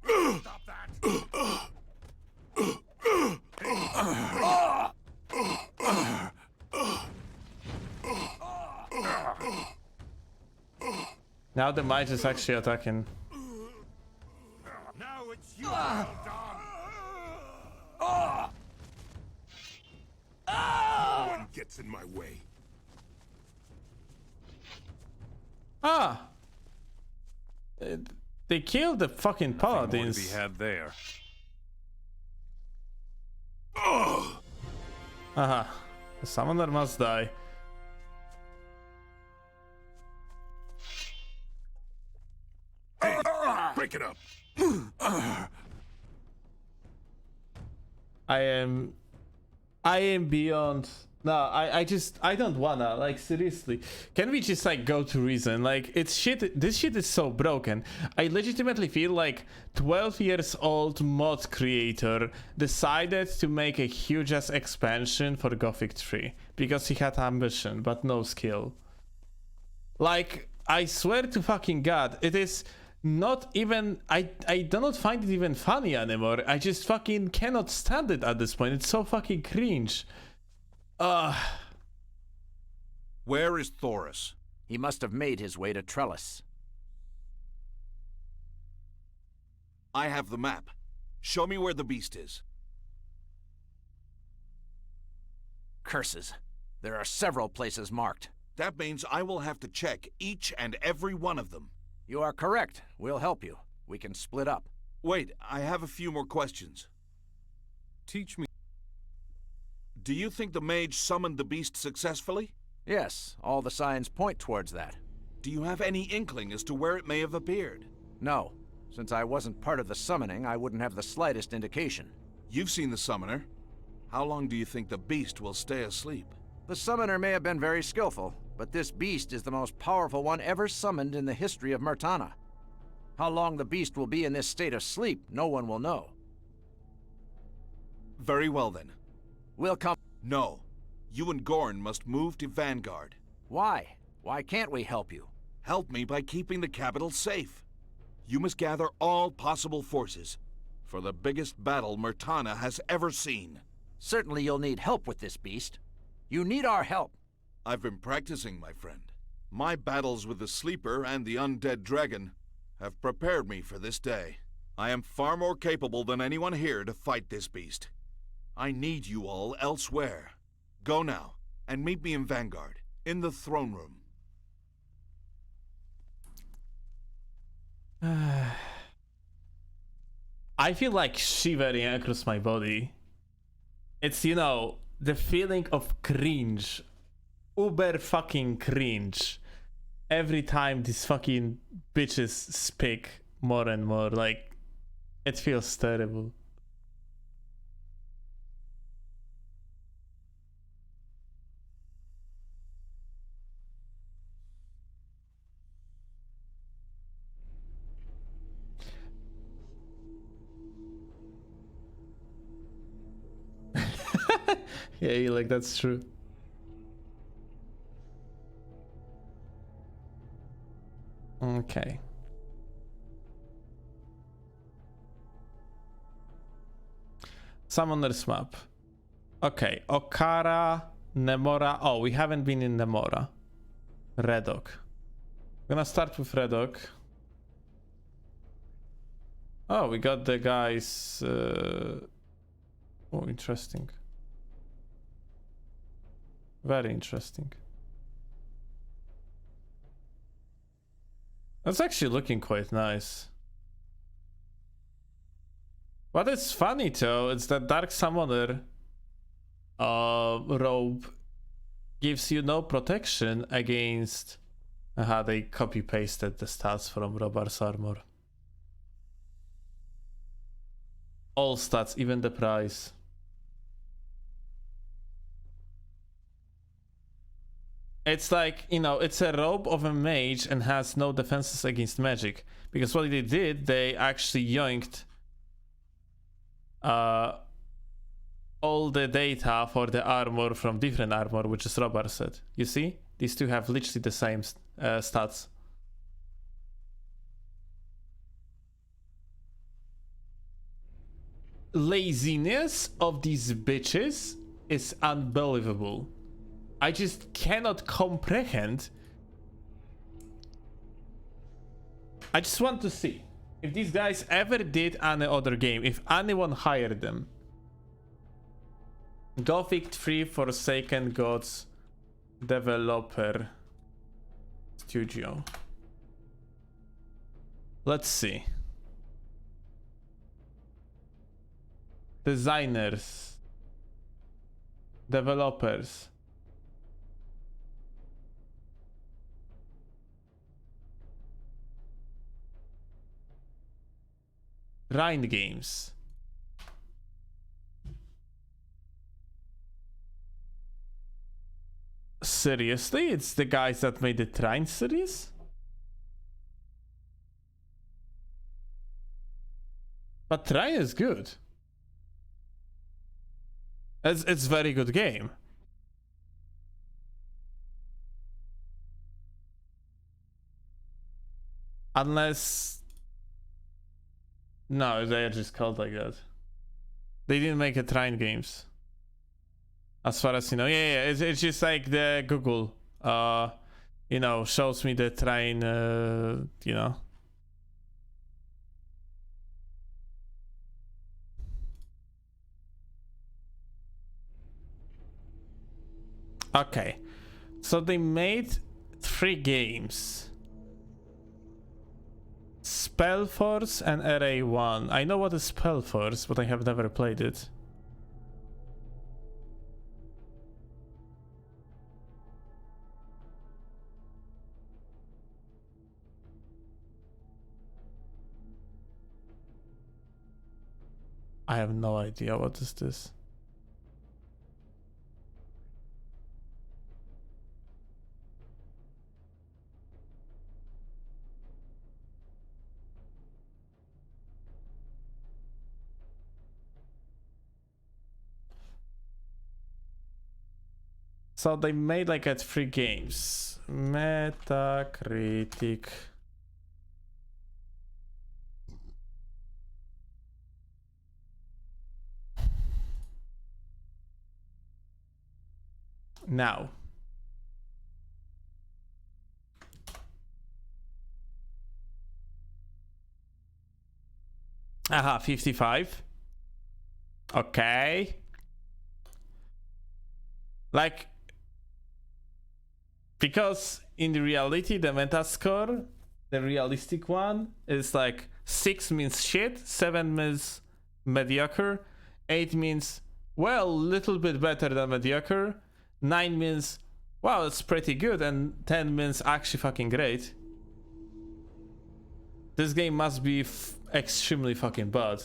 Stop that! Now the mage is actually attacking. Now it's you, well done. No one gets in my way. Ah! They killed the fucking Nothing more to paladins. be had there. Aha. The summoner must die. Hey, break it up. I am beyond. No, I don't wanna, like, seriously. Can we just, like, go to reason? Like, it's shit. This shit is so broken. I legitimately feel like 12 years old mod creator decided to make a huge ass expansion for Gothic 3 because he had ambition but no skill. Like, I swear to fucking God, it is not even. I do not find it even funny anymore. I just fucking cannot stand it at this point. It's so fucking cringe. Where is Thoris? He must have made his way to Trellis. I have the map. Show me where the beast is. Curses. There are several places marked. That means I will have to check each and every one of them. You are correct. We'll help you. We can split up. Wait, I have a few more questions. Teach me. Do you think the mage summoned the beast successfully? Yes, all the signs point towards that. Do you have any inkling as to where it may have appeared? No. Since I wasn't part of the summoning, I wouldn't have the slightest indication. You've seen the summoner. How long do you think the beast will stay asleep? The summoner may have been very skillful, but this beast is the most powerful one ever summoned in the history of Murtana. How long the beast will be in this state of sleep, no one will know. Very well then. We'll come. No. You and Gorn must move to Vanguard. Why? Why can't we help you? Help me by keeping the capital safe. You must gather all possible forces for the biggest battle Murtana has ever seen. Certainly you'll need help with this beast. You need our help. I've been practicing, my friend. My battles with the Sleeper and the Undead Dragon have prepared me for this day. I am far more capable than anyone here to fight this beast. I need you all elsewhere. Go now, and meet me in Vanguard, in the throne room. I feel like shivering across my body. It's, you know, the feeling of cringe. Uber fucking cringe. Every time these fucking bitches speak more and more, like, it feels terrible. Yeah, like, that's true. Okay. Summoner's map. Okay, Okara, Nemora. Oh, we haven't been in Nemora. Redok. I'm gonna start with Redok. Oh, we got the guys. Oh, interesting. Very interesting. That's actually looking quite nice. What is funny though, is that Dark Summoner robe gives you no protection against... Aha, they copy pasted the stats from Robar's armor. All stats, even the price. It's like, you know, it's a robe of a mage and has no defenses against magic. Because what they did, they actually yoinked all the data for the armor from different armor, which is Robar said. You see? These two have literally the same stats. Laziness of these bitches is unbelievable. I just cannot comprehend I just want to see if these guys ever did any other game, if anyone hired them. Gothic 3 Forsaken Gods developer studio. Let's see. Designers. Developers. Grind Games. Seriously? It's the guys that made the Trine series? But Trine is good. It's very good game. Unless... No, they are just called like that. They didn't make a Trine games. As far as you know. Yeah, it's just like the Google, you know, shows me the Trine, you know. Okay. So they made 3 games. Spellforce and RA1. I know what is Spellforce, but I have never played it. I have no idea what is this. So they made like 3 games. Metacritic. Now. Aha, 55. Okay. Like, because in the reality, the Metascore, the realistic one, is like 6 means shit, 7 means mediocre, 8 means, well, little bit better than mediocre, 9 means, wow, it's pretty good, and 10 means actually fucking great. This game must be extremely fucking bad,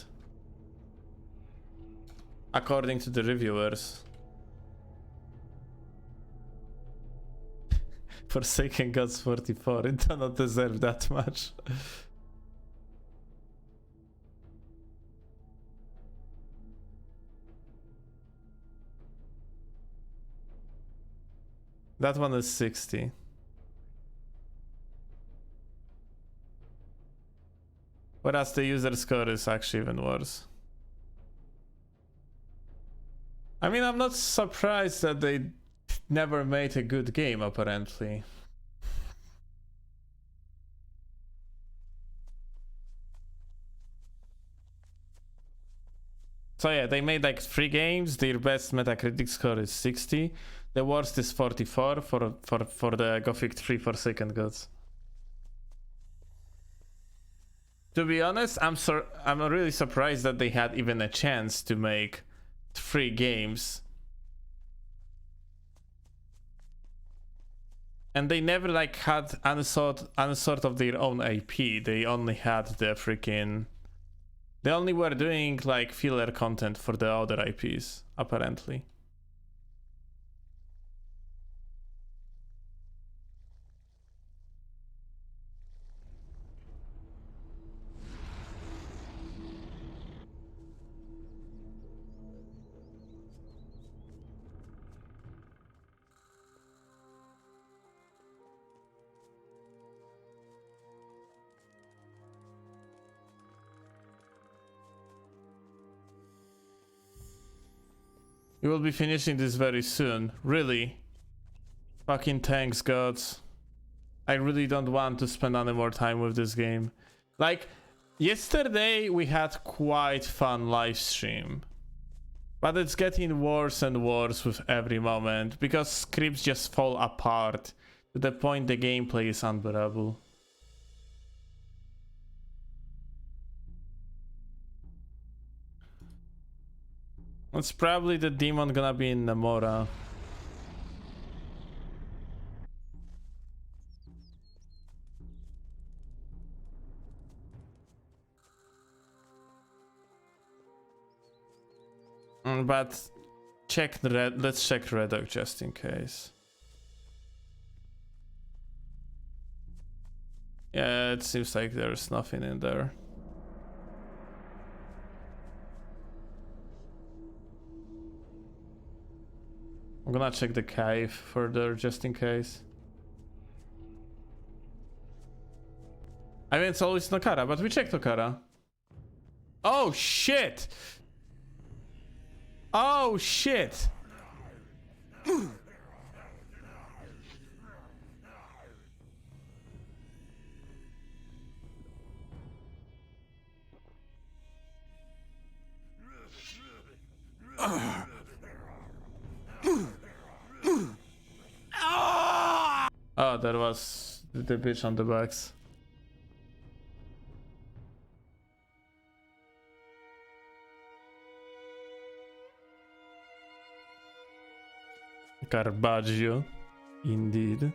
according to the reviewers. Forsaken Gods 44, it does not deserve that much. That one is 60. Whereas the user score is actually even worse. I mean, I'm not surprised that they never made a good game, apparently. So yeah, they made like 3 games. Their best Metacritic score is 60. The worst is 44 for the Gothic 3 Forsaken Gods. To be honest, I'm really surprised that they had even a chance to make 3 games. And they never like had any sort of their own IP. They only had the freaking... They only were doing like filler content for the other IPs, apparently. We will be finishing this very soon. Really? Fucking thanks, gods. I really don't want to spend any more time with this game. Like, yesterday we had quite fun live stream. But it's getting worse and worse with every moment, because scripts just fall apart to the point the gameplay is unbearable. It's probably the demon gonna be in Namora. But check red. Let's check Redok just in case. Yeah, it seems like there's nothing in there. I'm gonna check the cave further just in case. I mean, it's always Nokara, but we checked Nokara. Oh shit! Oh shit! Oh, that was the bitch on the backs. Carbaggio, indeed.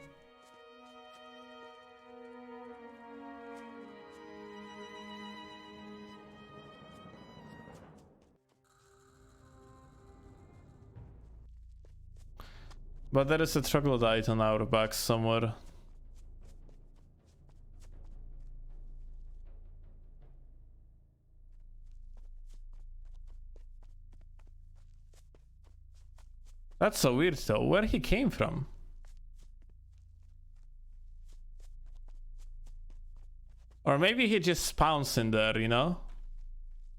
But there is a troglodyte on our backs somewhere. That's so weird though, where he came from. Or maybe he just spawns in there, you know?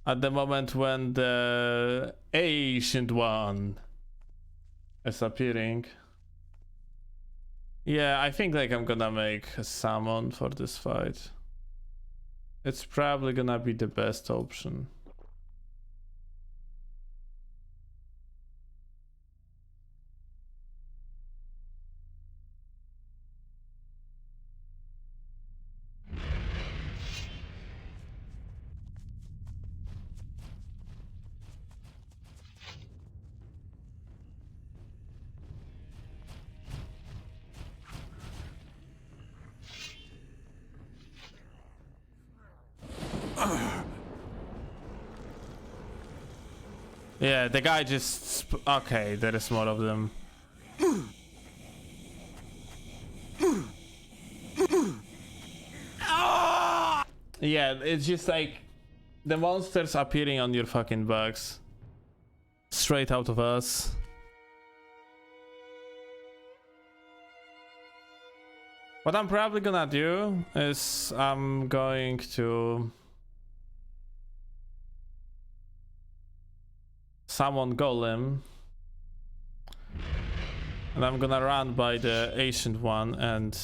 At the moment when the ancient one is appearing. Yeah, I think like I'm gonna make a summon for this fight. It's probably gonna be the best option. Yeah, the guy just... Okay, there is more of them. Yeah, it's just like the monsters appearing on your fucking backs. Straight out of us. What I'm probably gonna do is I'm going to summon Golem, and I'm gonna run by the ancient one and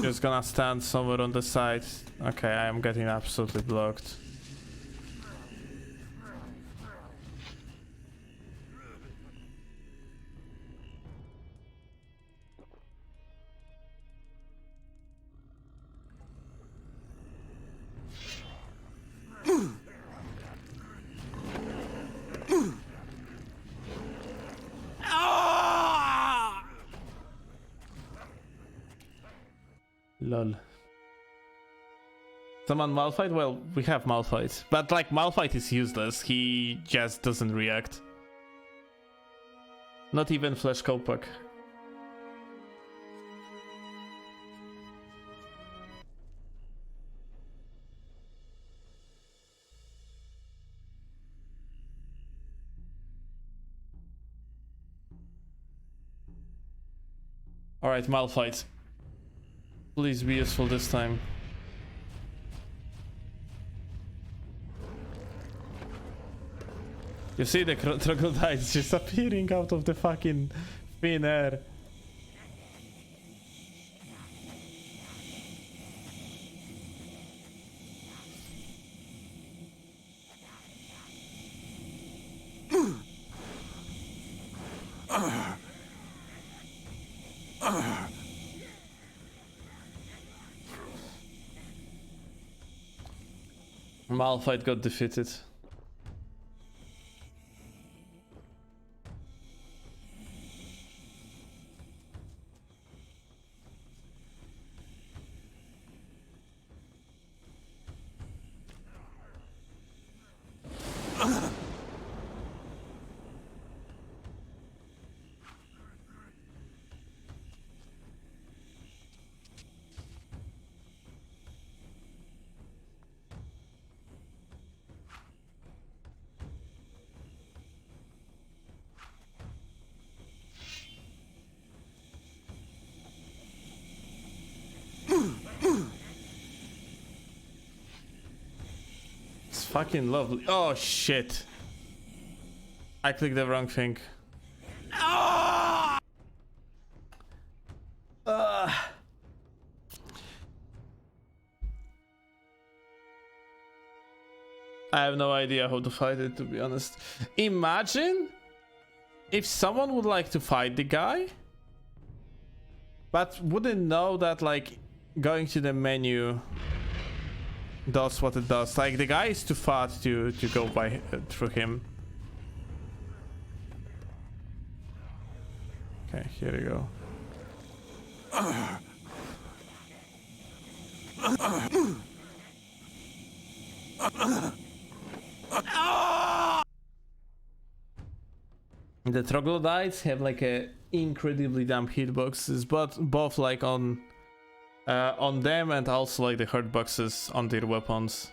just gonna stand somewhere on the side. Okay, I am getting absolutely blocked. Lol. Summon Malphite? Well, we have Malphite. But like, Malphite is useless. He just doesn't react. Not even Flesh Kopak. Alright, Malphite. Please be useful this time. You see the troglodytes just appearing out of the fucking thin air. Malphite got defeated. It's fucking lovely. Oh shit. I clicked the wrong thing. I have no idea how to fight it, to be honest. Imagine if someone would like to fight the guy, but wouldn't know that like going to the menu does what it does. Like the guy is too fat to go by through him. Okay, here we go. The troglodytes have like a incredibly damn hitboxes, but both like on them and also like the hurt boxes on their weapons.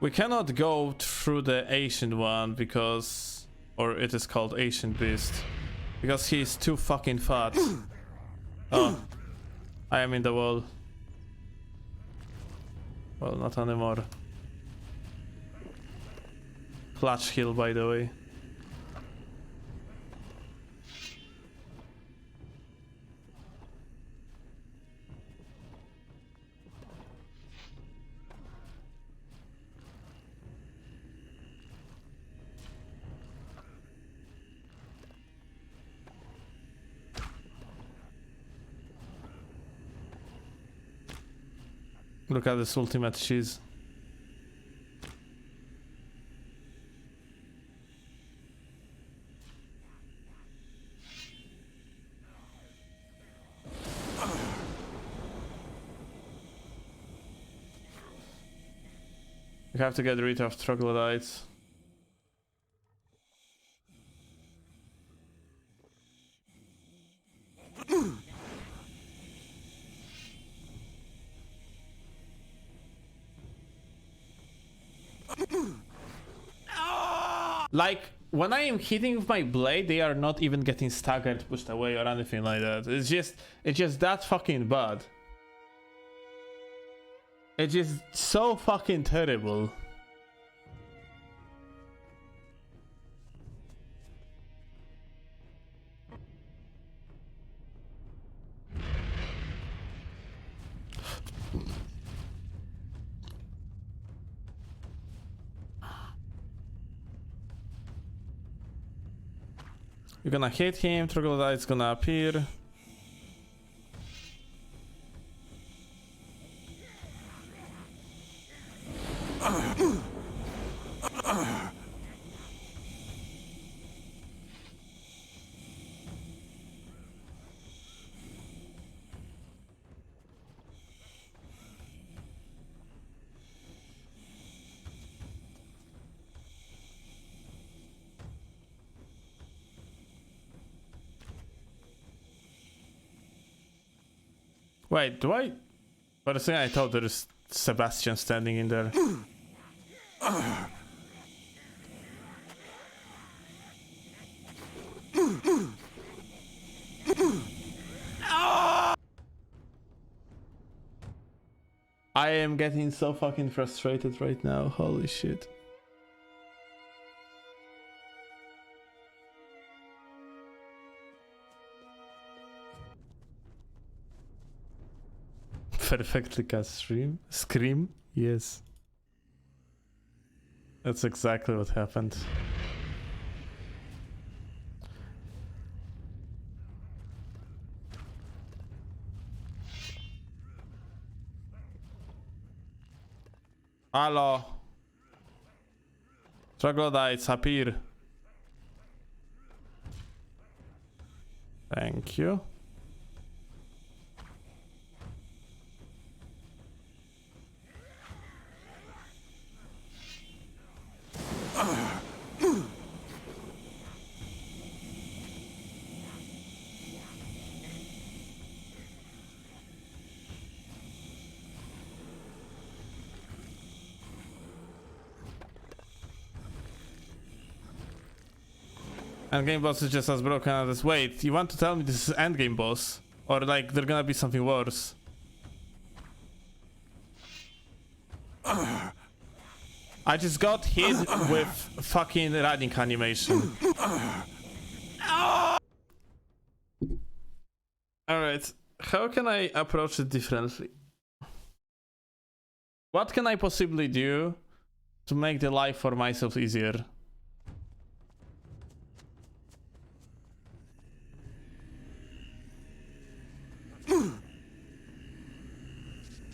We cannot go through the ancient one because, or it is called ancient beast, because he is too fucking fat. Oh, I am in the wall. Well, not anymore. Clutch heal, by the way. Look at this ultimate cheese. We have to get rid of troglodytes. Like, when I am hitting with my blade, they are not even getting staggered, pushed away, or anything like that. It's just that fucking bad. It's just so fucking terrible. You're gonna hit him, troglodyte's gonna appear. Wait, do I? For a second I thought there is Sebastian standing in there. I am getting so fucking frustrated right now, holy shit. perfectly cast scream? Yes. That's exactly what happened. Halo. Troglodytes, appear. Thank you. Endgame boss is just as broken as this. Wait, you want to tell me this is endgame boss? Or like there's gonna be something worse? I just got hit with fucking riding animation. Alright, how can I approach it differently? What can I possibly do to make the life for myself easier?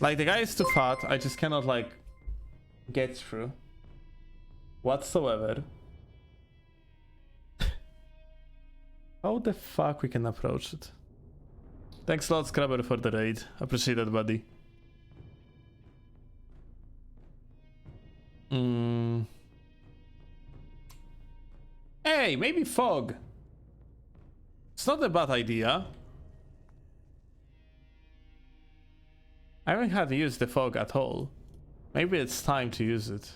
Like, the guy is too fat, I just cannot, like, get through. Whatsoever. How the fuck we can approach it? Thanks a lot, Scrubber, for the raid. Appreciate that, buddy. Hey, maybe fog. It's not a bad idea. I haven't had to use the fog at all. Maybe it's time to use it.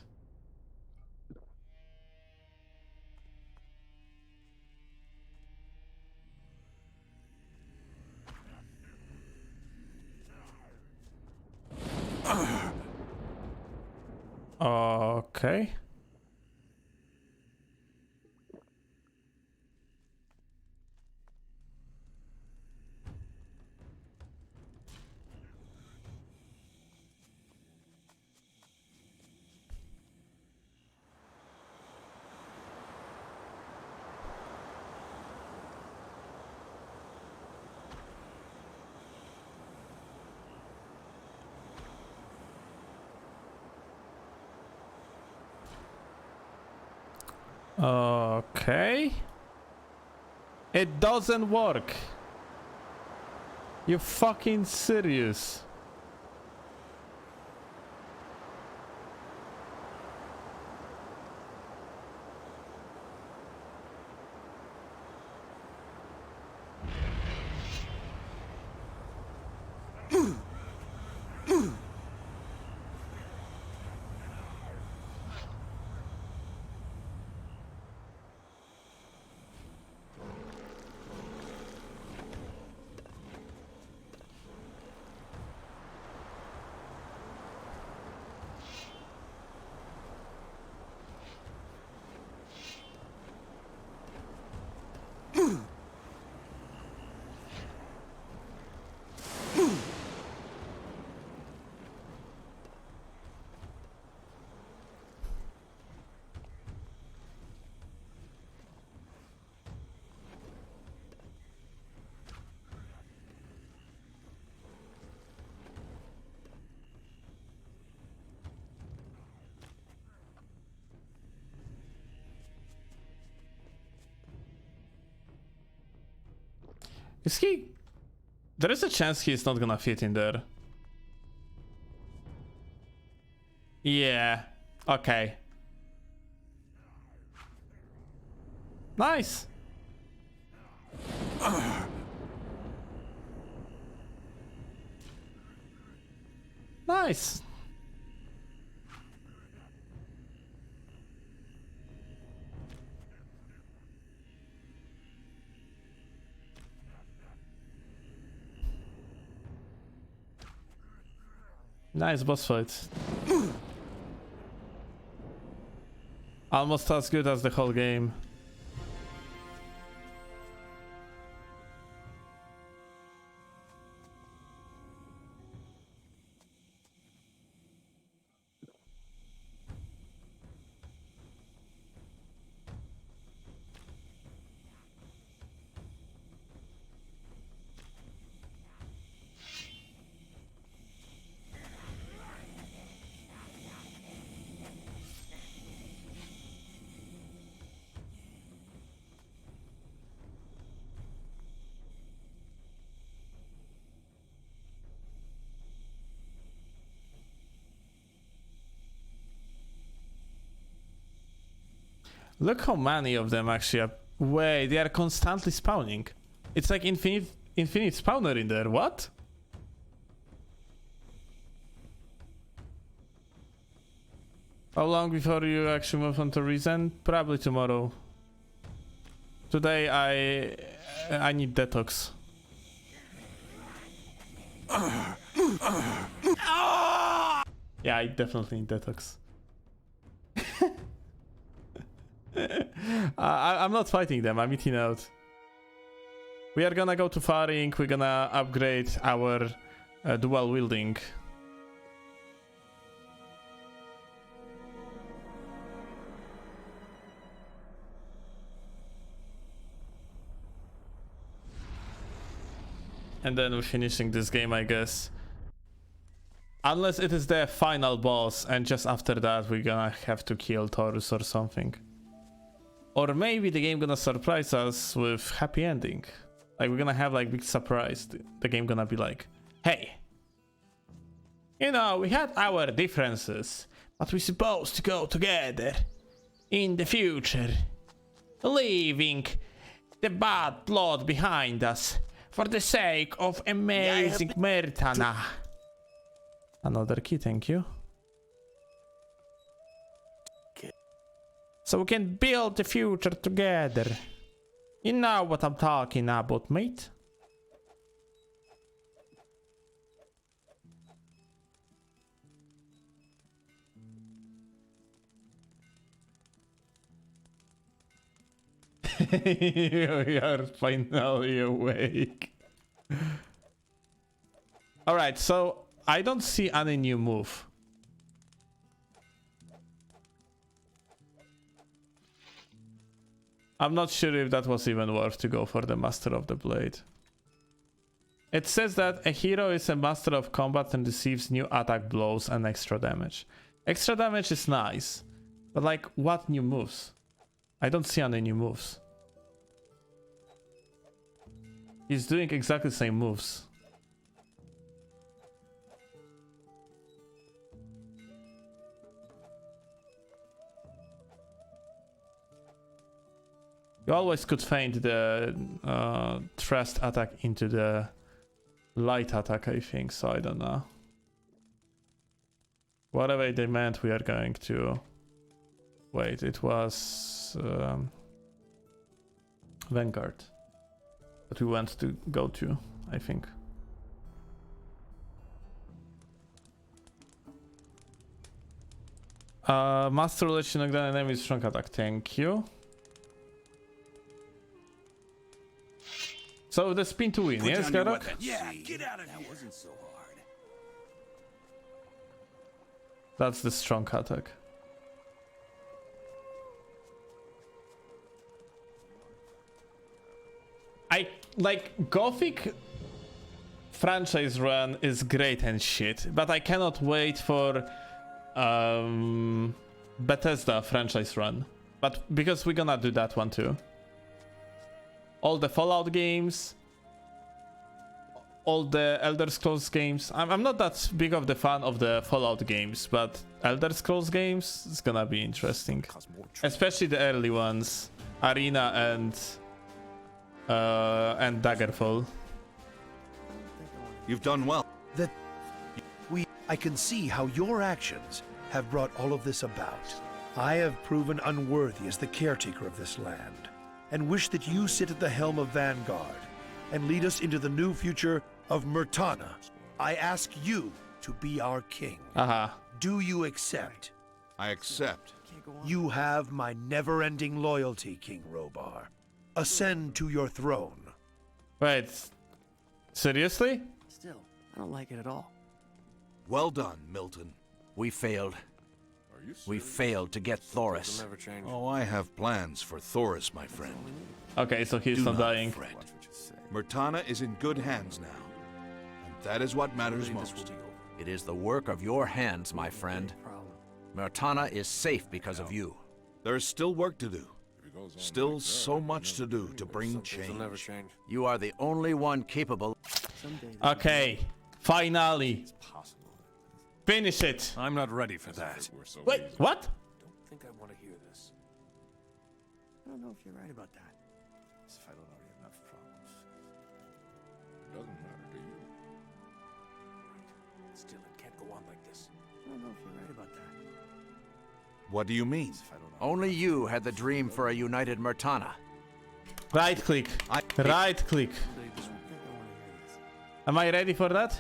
Okay. Okay. It doesn't work. You fucking serious? Is he... There is a chance he's not gonna fit in there. Yeah. Okay. Nice. Nice. Nice boss fight. Almost as good as the whole game. Look how many of them actually are. Wait, they are constantly spawning. It's like infinite spawner in there. What? How long before you actually move on to Reason? Probably tomorrow. Today I need detox. Yeah, I definitely need detox. I'm not fighting them, I'm eating out. We are gonna go to Faring, we're gonna upgrade our dual wielding. And then we're finishing this game, I guess. Unless it is the final boss, and just after that we're gonna have to kill Taurus or something. Or maybe the game gonna surprise us with happy ending. Like we're gonna have like big surprise. The game gonna be like, hey, you know, we had our differences, but we're supposed to go together in the future, leaving the bad blood behind us for the sake of amazing Myrtana. Another key, thank you. So we can build the future together. You know what I'm talking about, mate? You are finally awake. Alright, so I don't see any new move. I'm not sure if that was even worth to go for the Master of the Blade. It says that a hero is a master of combat and receives new attack blows and extra damage. Extra damage is nice, but like, what new moves? I don't see any new moves. He's doing exactly the same moves. You always could feint the thrust attack into the light attack, I think, so I don't know. Whatever they meant, we are going to... Wait, it was... Vanguard. But we want to go to, I think. Master relation of the enemy strong attack, thank you. So the spin to win, yes, Garok? Yeah, get out of here. That wasn't so hard. That's the strong attack. I like Gothic franchise run is great and shit, but I cannot wait for Bethesda franchise run. But because we're gonna do that one too. All the Fallout games, all the Elder Scrolls games. I'm not that big of the fan of the Fallout games, but Elder Scrolls games is gonna be interesting, especially the early ones, Arena and Daggerfall. You've done well. I can see how your actions have brought all of this about. I have proven unworthy as the caretaker of this land, and wish that you sit at the helm of Vanguard and lead us into the new future of Myrtana. I ask you to be our king. Do you accept? I accept. You have my never-ending loyalty, King Robar. Ascend to your throne. Wait, seriously? Still, I don't like it at all. Well done, Milton. We failed. We failed to get Thoris. Oh, I have plans for Thoris, my friend. Okay, so he's not dying. Fret. Myrtana is in good hands now, and that is what matters most. It is the work of your hands, my friend. Myrtana is safe because of you. There is still work to do. Still so much to do to bring change. You are the only one capable. Okay, finally. Finish it. I'm not ready for that. Wait, what? I don't think I want to hear this. I don't know if you're right about that. As if I don't already have enough problems. It doesn't matter to you. Right. Still, it can't go on like this. I don't know if you're right about that. What do you mean? Only you had the dream for a united Murtana. Right click. Right click. Am I ready for that?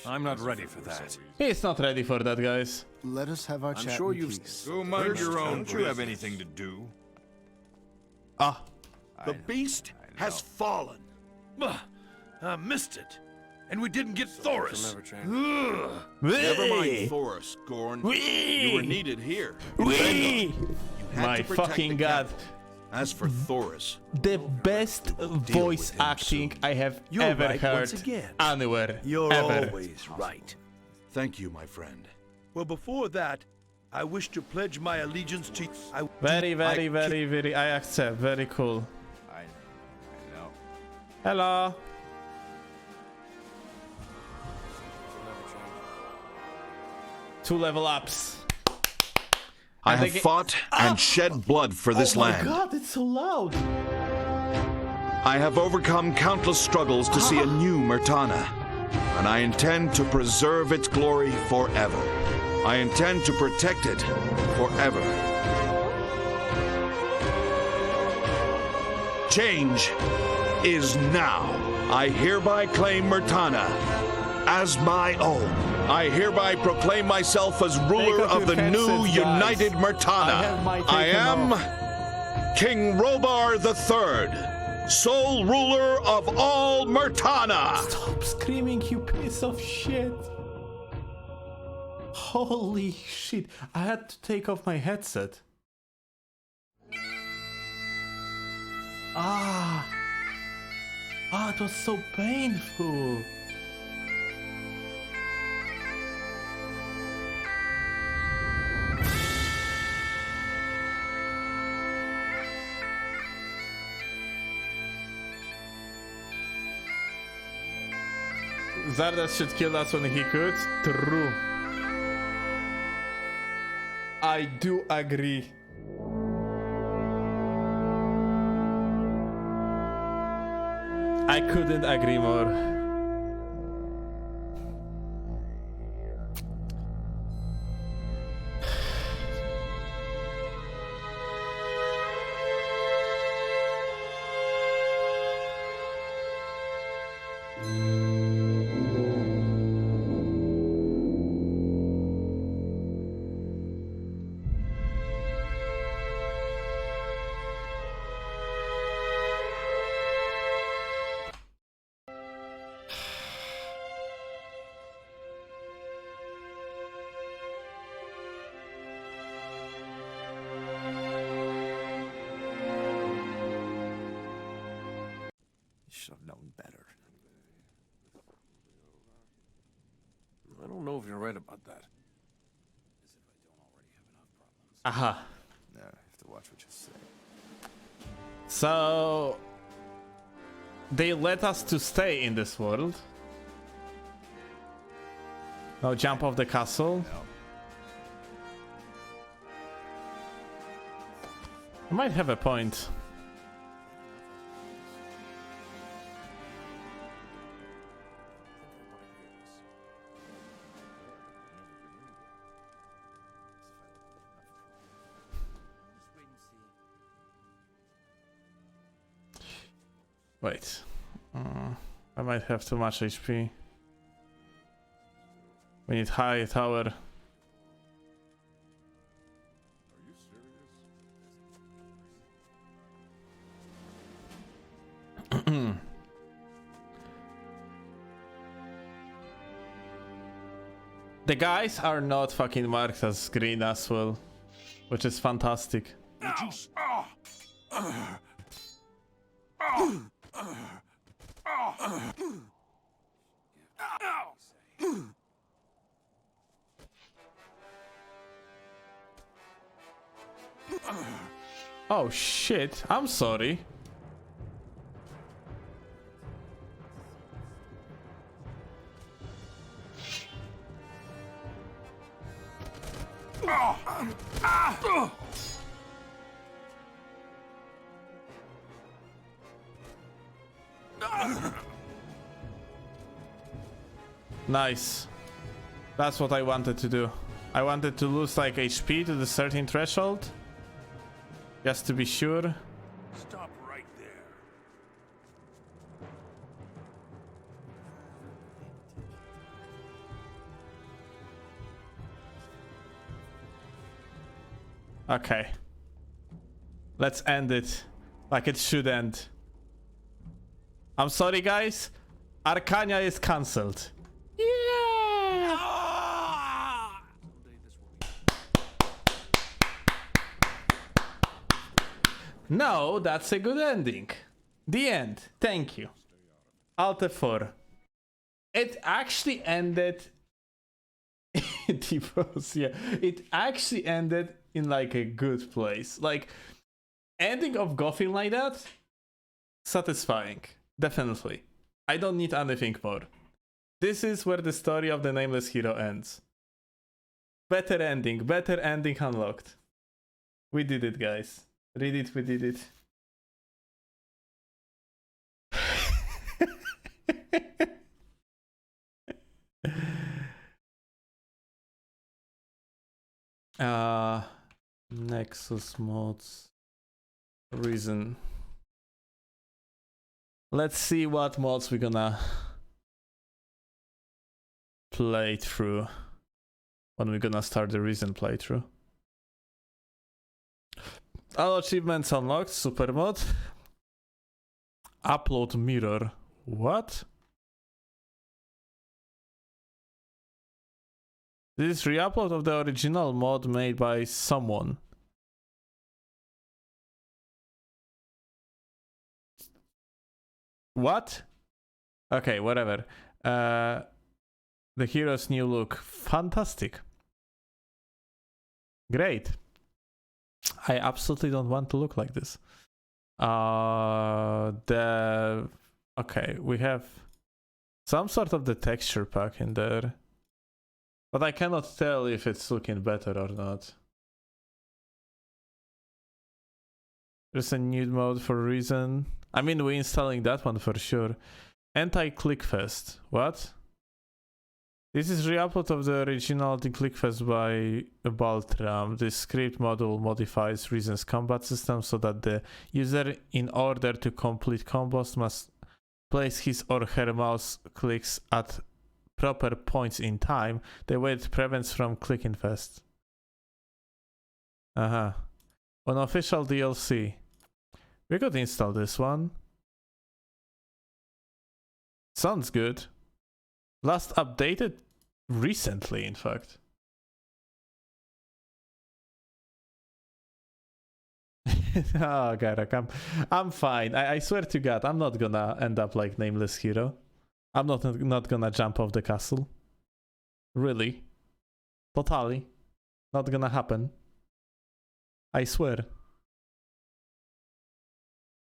I'm not ready for that. He's not ready for that, guys. Let us have our I'm chat sure in you've peace. Go mind your own. Don't you have anything to do? Ah. The beast has fallen. I missed it. And we didn't get Thoris. Never mind Thoris, Gorn. You were needed here. You had My to protect fucking the god. capital. As for Thoris, The best voice acting I have ever right heard once again. anywhere. You're ever. always right. thank you, my friend. Well, before that, I wish to pledge my allegiance to... Very, I accept. Very cool. I know. Hello. Two level ups. I have fought and shed blood for this land. Oh my god, it's so loud. I have overcome countless struggles to see a new Murtana, and I intend to preserve its glory forever. I intend to protect it forever. Change is now. I hereby claim Murtana as my own. I hereby proclaim myself as ruler of the new united Murtana. I am King Robar III, sole ruler of all Murtana. Stop screaming, you piece of shit. Holy shit. I had to take off my headset. It was so painful. Zardas should kill us when he could. True. I do agree. I couldn't agree more. Should have known better. I don't know if you're right about that. Aha. No, you have to watch what you say. So they let us to stay in this world. No jump off the castle. No. I might have a point. Wait. I might have too much HP. We need high tower. The guys are not fucking marked as green as well, which is fantastic. Oh shit, I'm sorry. Nice. That's what I wanted to do. I wanted to lose like HP to the certain threshold. Just to be sure. Stop right there. Okay. Let's end it like it should end. I'm sorry, guys. Arcania is cancelled. Yeah! No, that's a good ending. The end. Thank you. Alt F4. It actually ended. Yeah. It actually ended in like a good place. Like, ending of Gothic like that, satisfying. Definitely. I don't need anything more. This is where the story of the nameless hero ends. Better ending unlocked. We did it, guys. We did it. Nexus mods. Reason. Let's see what mods we're gonna play through when we're gonna start the Reason playthrough. All achievements unlocked. Super mod. Upload mirror. What? This is re-upload of the original mod made by someone. What? Okay, whatever. The hero's new look. Fantastic. Great. I absolutely don't want to look like this. Okay, we have some sort of the texture pack in there. But I cannot tell if it's looking better or not. There's a nude mode for Reason. I mean, we're installing that one for sure. Anti-Clickfest. What? This is re-upload of the original Anti-Clickfest by Baltram. This script module modifies Reason's combat system so that the user, in order to complete combos, must place his or her mouse clicks at proper points in time. The way it prevents from clicking fast. Unofficial DLC. We could install this one. Sounds good. Last updated recently, in fact. Oh god, I'm fine. I swear to God, I'm not gonna end up like nameless hero. I'm not gonna jump off the castle. Really. Totally. Not gonna happen. I swear.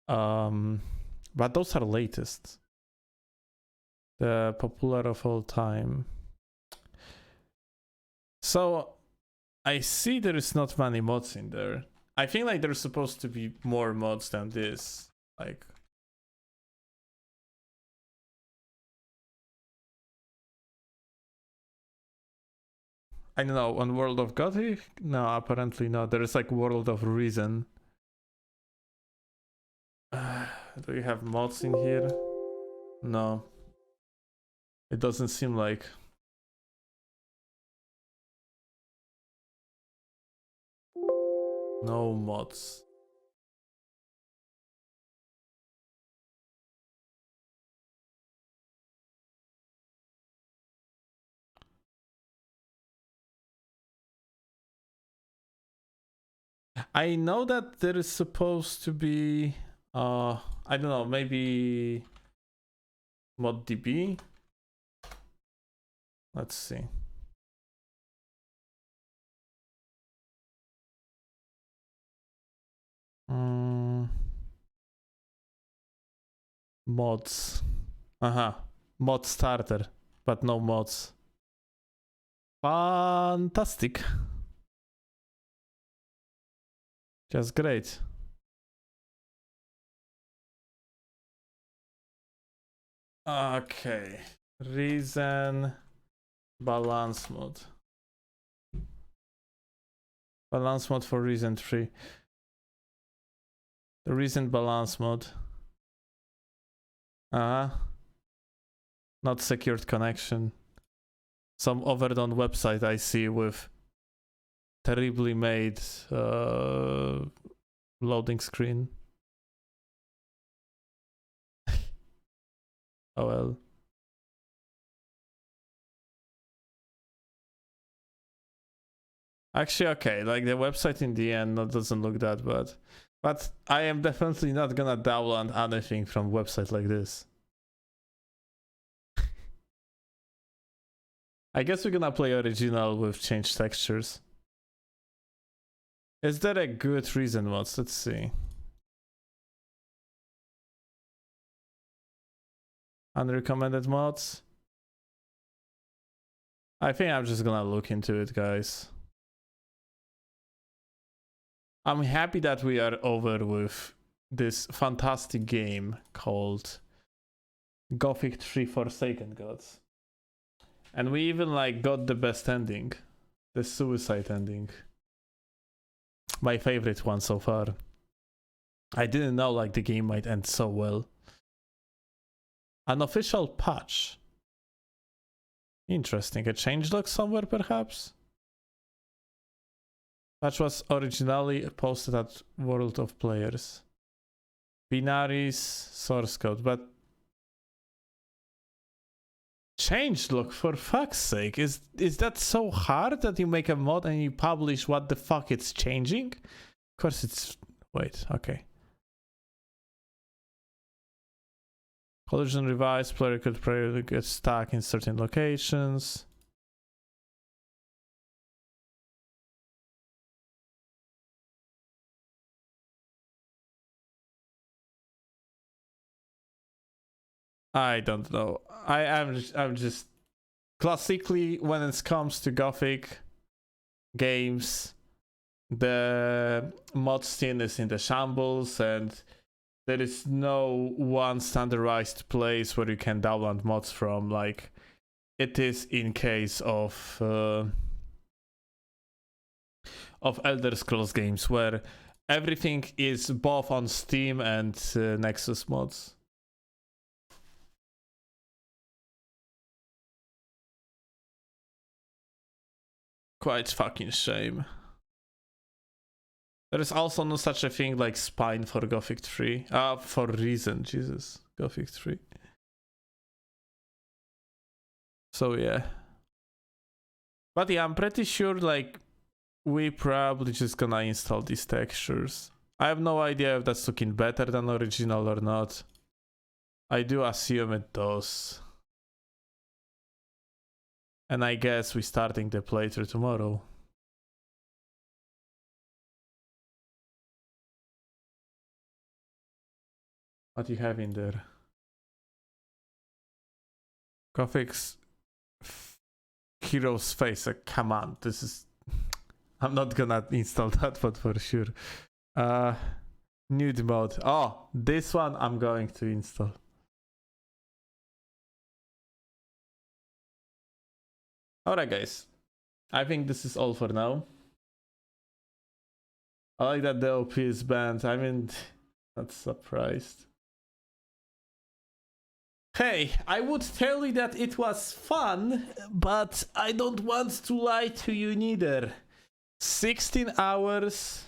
But those are latest. The popular of all time. So I see there is not many mods in there. I think like there's supposed to be more mods than this. Like, I don't know, on World of Gothic? No, apparently not. There is like World of Reason. Do you have mods in here? No. It doesn't seem like. No mods. I know that there is supposed to be I don't know, maybe ModDB. Let's see. Mods. Mod starter, but no mods. Fantastic. Just great. Okay. Reason balance mode. Balance mode for reason 3. The reason balance mode. Not secured connection. Some overdone website I see with terribly made loading screen. Oh well. Actually, okay, like the website in the end doesn't look that bad. But I am definitely not gonna download anything from website like this. I guess we're gonna play original with changed textures. Is there a good reason mods? Let's see. Unrecommended mods? I think I'm just gonna look into it, guys. I'm happy that we are over with this fantastic game called Gothic 3 Forsaken Gods. And we even like got the best ending. The suicide ending. My favorite one so far. I didn't know like the game might end so well. An official patch. Interesting. A changelog somewhere perhaps? Patch was originally posted at World of Players. Binaries, source code, but changelog, for fuck's sake. Is that so hard that you make a mod and you publish what the fuck it's changing? Of course it's... Wait, okay. Collision revised, player could get stuck in certain locations. I don't know. I'm just classically when it comes to Gothic games, the mod scene is in the shambles and there is no one standardized place where you can download mods from like it is in case of Elder Scrolls games where everything is both on Steam and Nexus mods. Quite fucking shame. There is also no such a thing like spine for Gothic 3. For reason, Jesus. Gothic 3. So yeah. But yeah, I'm pretty sure like we probably just gonna install these textures. I have no idea if that's looking better than original or not. I do assume it does. And I guess we're starting the playthrough tomorrow. What you have in there? Gothic's hero's face. Come on, this is... I'm not gonna install that one for sure. Nude mode. Oh, this one I'm going to install. Alright guys, I think this is all for now. I like that the OP is banned. I mean, not surprised. Hey, I would tell you that it was fun, but I don't want to lie to you neither. 16 hours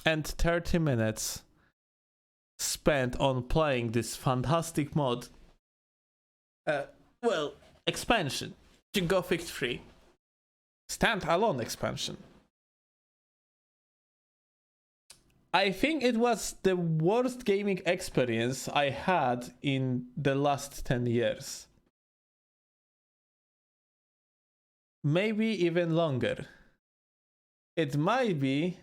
and 30 minutes spent on playing this fantastic mod. Well, expansion to Gothic 3. Stand-alone expansion. I think it was the worst gaming experience I had in the last 10 years. Maybe even longer. It might be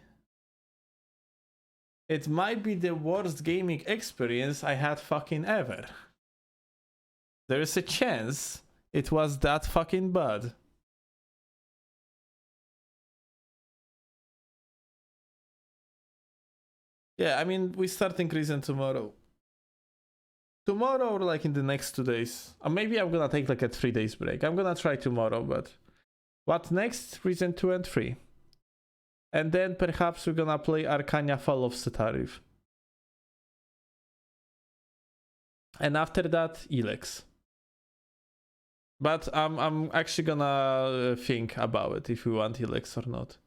the worst gaming experience I had fucking ever. There's a chance it was that fucking bad. Yeah, I mean, we start increasing tomorrow. tomorrow or like in the next 2 days. Or maybe I'm gonna take like a 3 days break. I'm gonna try tomorrow, but what next? Reason 2 and 3. And then perhaps we're gonna play Arcania Fall of Setarif. And after that, Elex. But I'm actually gonna think about it if we want Elex or not.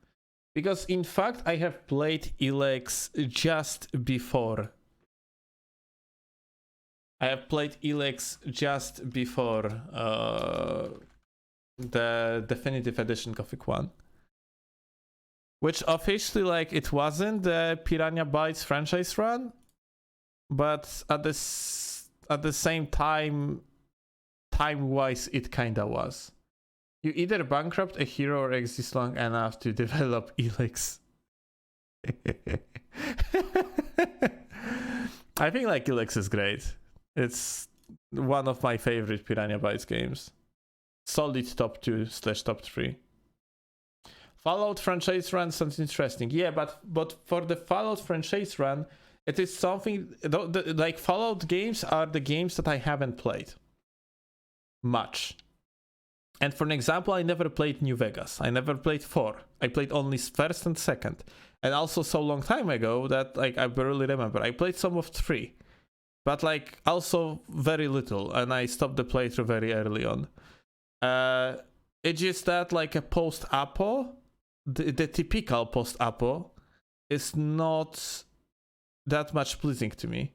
Because in fact, I have played Elex just before. I have played Elex just before the definitive edition Gothic 1. Which officially, like, it wasn't the Piranha Bytes franchise run, but at the same time, time-wise, it kinda was. You either bankrupt a hero or exist long enough to develop Elex. I think like Elex is great. It's one of my favorite Piranha Bytes games. Solid top 2/top 3. Fallout franchise run sounds interesting. Yeah, but for the Fallout franchise run, it is something like Fallout games are the games that I haven't played much. And for an example, I never played New Vegas. I never played 4. I played only first and second. And also so long time ago that like I barely remember. I played some of 3. But like also very little, and I stopped the playthrough very early on. It's just that like a post-apo, the typical post-apo is not that much pleasing to me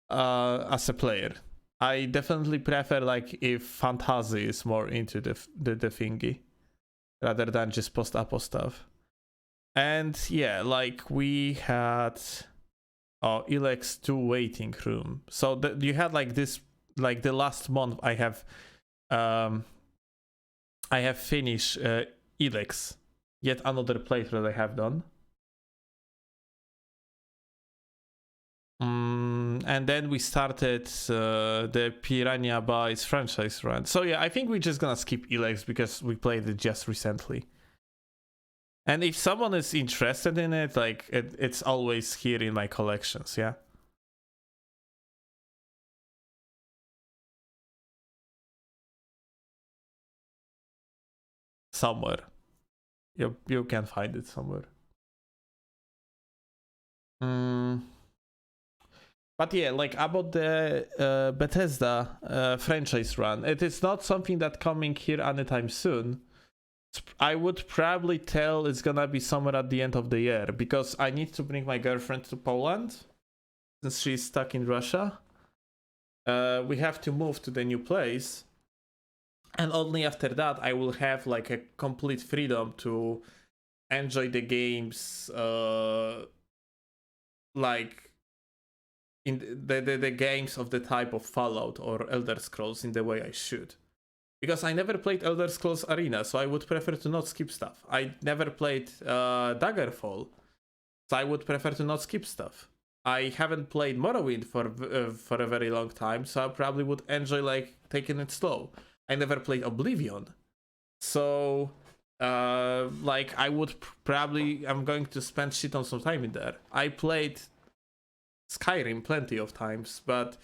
as a player. I definitely prefer like if fantasy is more into the thingy rather than just post-apo stuff. And yeah, like we had Elex 2 waiting room. So you had like this, like the last month I have finished Elex, yet another playthrough that I have done. And then we started the Piranha Bytes franchise run. So yeah, I think we're just gonna skip Elex because we played it just recently. And if someone is interested in it, like it's always here in my collections, yeah. Somewhere. You can find it somewhere. But yeah, like about the Bethesda franchise run, it is not something that coming here anytime soon. I would probably tell it's gonna be somewhere at the end of the year because I need to bring my girlfriend to Poland since she's stuck in Russia. We have to move to the new place, and only after that I will have like a complete freedom to enjoy the games, like in the games of the type of Fallout or Elder Scrolls in the way I should. Because I never played Elder Scrolls Arena, so I would prefer to not skip stuff. I never played Daggerfall, so I would prefer to not skip stuff. I haven't played Morrowind for a very long time, so I probably would enjoy like taking it slow. I never played Oblivion, so like I would I'm going to spend shit on some time in there. I played Skyrim plenty of times, but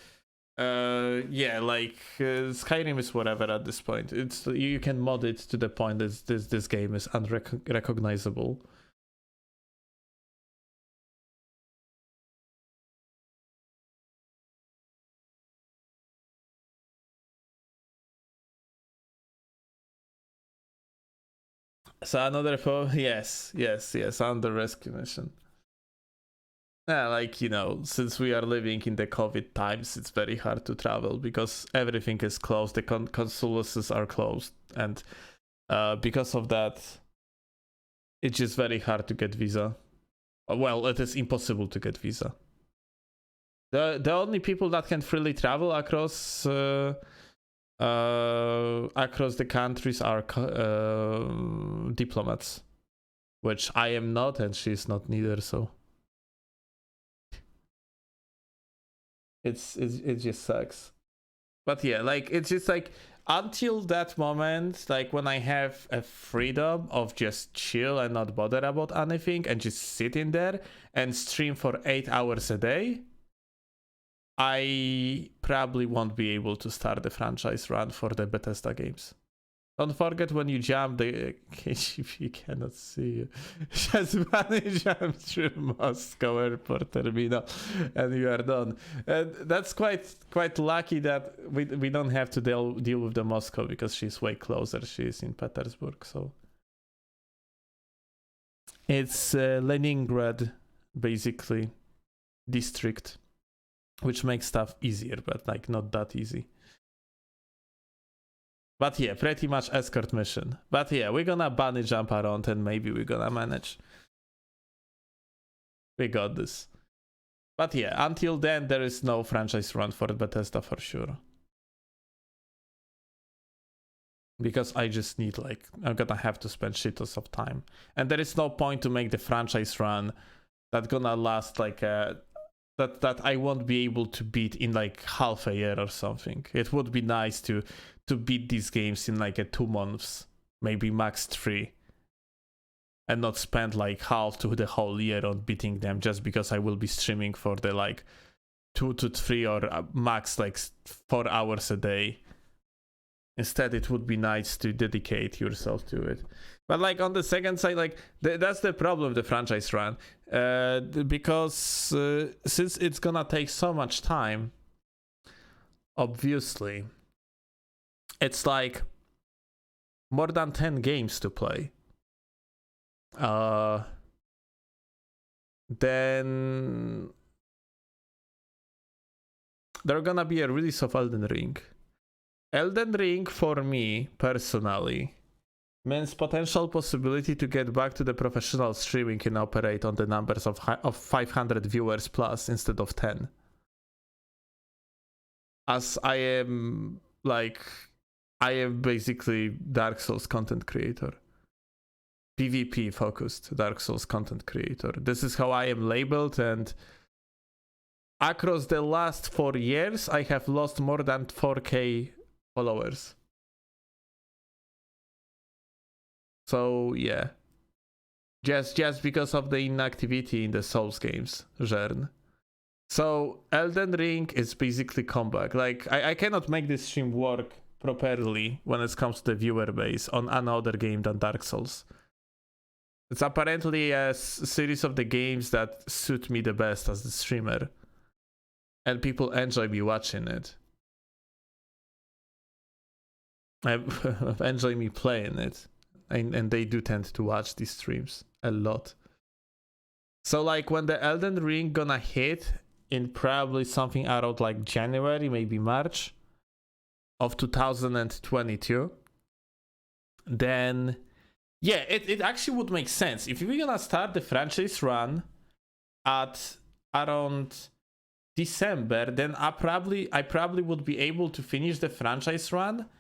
yeah, like Skyrim is whatever at this point. It's you can mod it to the point that this game is unrecognizable. So another yes, under rescue mission. Yeah, like, you know, since we are living in the COVID times, it's very hard to travel because everything is closed. The consulates are closed, and because of that, it's just very hard to get visa. Well, it is impossible to get visa. The only people that can freely travel across the countries are diplomats, which I am not, and she's not neither. So. It just sucks. But yeah, like it's just like until that moment, like when I have a freedom of just chill and not bother about anything and just sit in there and stream for 8 hours a day, I probably won't be able to start the franchise run for the Bethesda games. Don't forget when you jump, the KGP cannot see you. Just manage jump through Moscow airport terminal and you are done. And that's quite lucky that we don't have to deal with the Moscow because she's way closer. She's in Petersburg, so it's Leningrad basically district, which makes stuff easier, but like not that easy. But yeah, pretty much escort mission. But yeah, we're gonna bunny jump around and maybe we're gonna manage. We got this. But yeah, until then, there is no franchise run for Bethesda for sure. Because I just need like, I'm gonna have to spend shittons of time. And there is no point to make the franchise run that's gonna last like that I won't be able to beat in like half a year or something. It would be nice to beat these games in like 2 months, maybe max 3, and not spend like half to the whole year on beating them just because I will be streaming for the like 2 to 3 or max like 4 hours a day. Instead, it would be nice to dedicate yourself to it. But like on the second side, like that's the problem with the franchise run, because since it's gonna take so much time, obviously, it's like more than 10 games to play. Then there are gonna be a release of Elden Ring. Elden Ring for me personally means potential possibility to get back to the professional streaming and operate on the numbers of 500 viewers plus instead of 10. As I am basically Dark Souls content creator. PvP focused Dark Souls content creator. This is how I am labeled, and across the last 4 years I have lost more than 4k followers. So yeah, just because of the inactivity in the Souls games genre. So Elden Ring is basically comeback. Like I cannot make this stream work properly when it comes to the viewer base on another game than Dark Souls. It's apparently a series of the games that suit me the best as the streamer, and people enjoy me watching it. Enjoy me playing it. And they do tend to watch these streams a lot. So like when the Elden Ring gonna hit in probably something around like January, maybe March of 2022, then yeah, it actually would make sense. If we're gonna start the franchise run at around December, then I probably would be able to finish the franchise run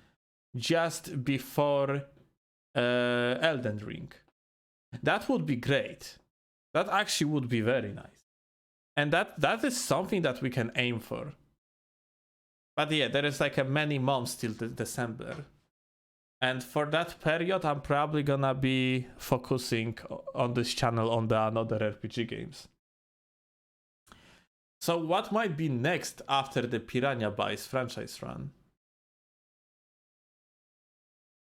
just before Elden Ring. That would be great. That actually would be very nice. And that is something that we can aim for. But yeah, there is like a many months till December. And for that period, I'm probably gonna be focusing on this channel on the another RPG games. So what might be next after the Piranha Bytes franchise run?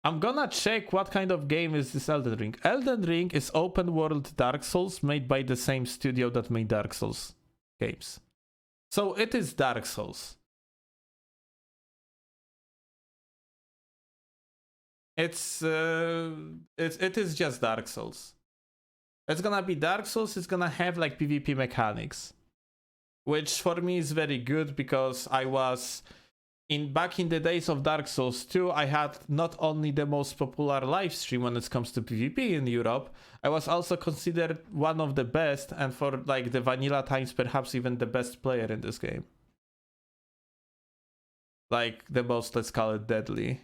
I'm gonna check what kind of game is this Elden Ring. Elden Ring is open world Dark Souls made by the same studio that made Dark Souls games. So it is Dark Souls. It is just Dark Souls. It's gonna be Dark Souls, it's gonna have like PvP mechanics. Which for me is very good because I was back in the days of Dark Souls 2, I had not only the most popular live stream when it comes to PvP in Europe, I was also considered one of the best, and for like the vanilla times perhaps even the best player in this game. Like the most, let's call it, deadly.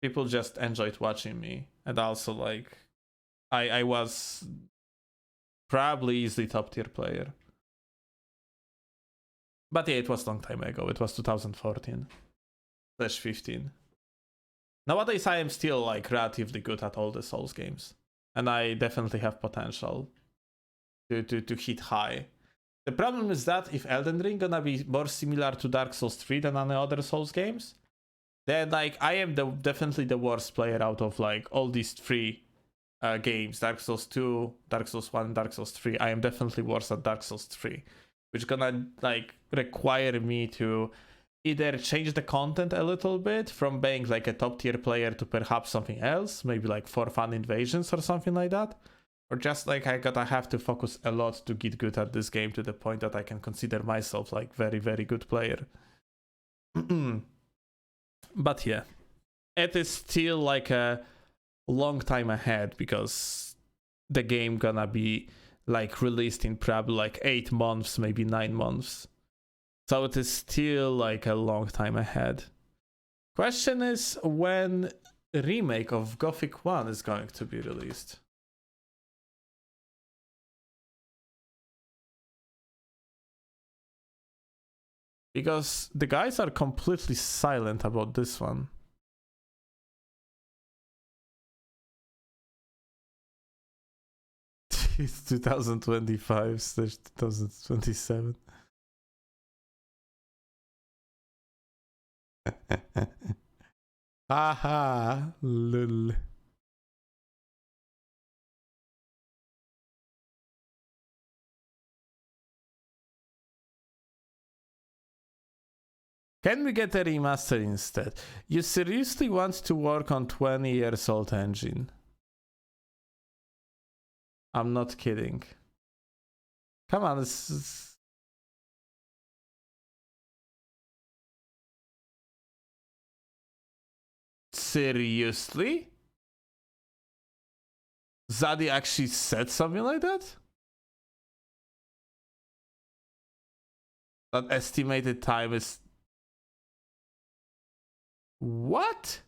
People just enjoyed watching me, and also like I was probably easily top tier player. But yeah, it was a long time ago. It was 2014/15. Nowadays, I am still like relatively good at all the Souls games, and I definitely have potential to hit high. The problem is that if Elden Ring gonna be more similar to Dark Souls 3 than any other Souls games, then like I am definitely the worst player out of like all these three games, Dark Souls 2, Dark Souls 1, Dark Souls 3. I am definitely worse at Dark Souls 3, which gonna like require me to either change the content a little bit from being like a top tier player to perhaps something else, maybe like for fun invasions or something like that. Or just like I gotta have to focus a lot to get good at this game to the point that I can consider myself like very, very good player. But yeah, it is still like a long time ahead because the game gonna be like released in probably like 8 months, maybe 9 months. So it is still like a long time ahead. Question is when a remake of Gothic 1 is going to be released. Because the guys are completely silent about this one. It's 2025/2027. Haha, lol. Can we get a remaster instead? You seriously want to work on 20 years old engine? I'm not kidding. Come on, this is... Seriously? Zadie actually said something like that? That estimated time is... What?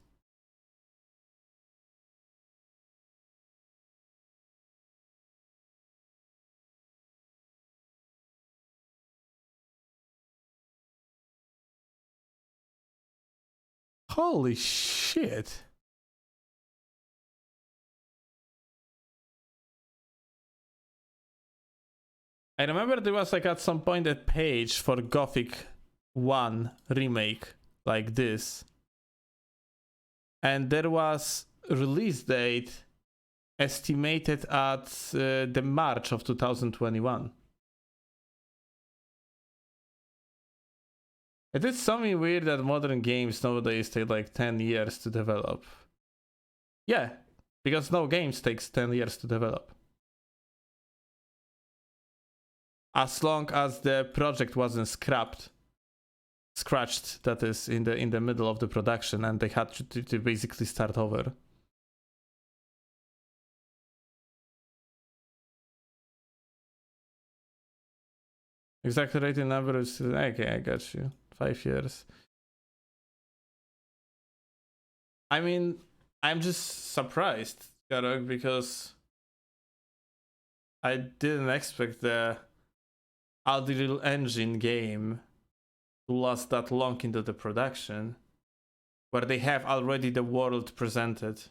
Holy shit. I remember there was like at some point a page for Gothic 1 remake like this. And there was release date estimated at the March of 2021. It is something weird that modern games nowadays take like 10 years to develop. Yeah, because no games takes 10 years to develop. As long as the project wasn't scratched, that is, in the middle of the production, and they had to basically start over. Exactly rating number is... Okay, I got you. 5 years. I mean, I'm just surprised, Garok, because I didn't expect the Unreal Engine game to last that long into the production, where they have already the world presented.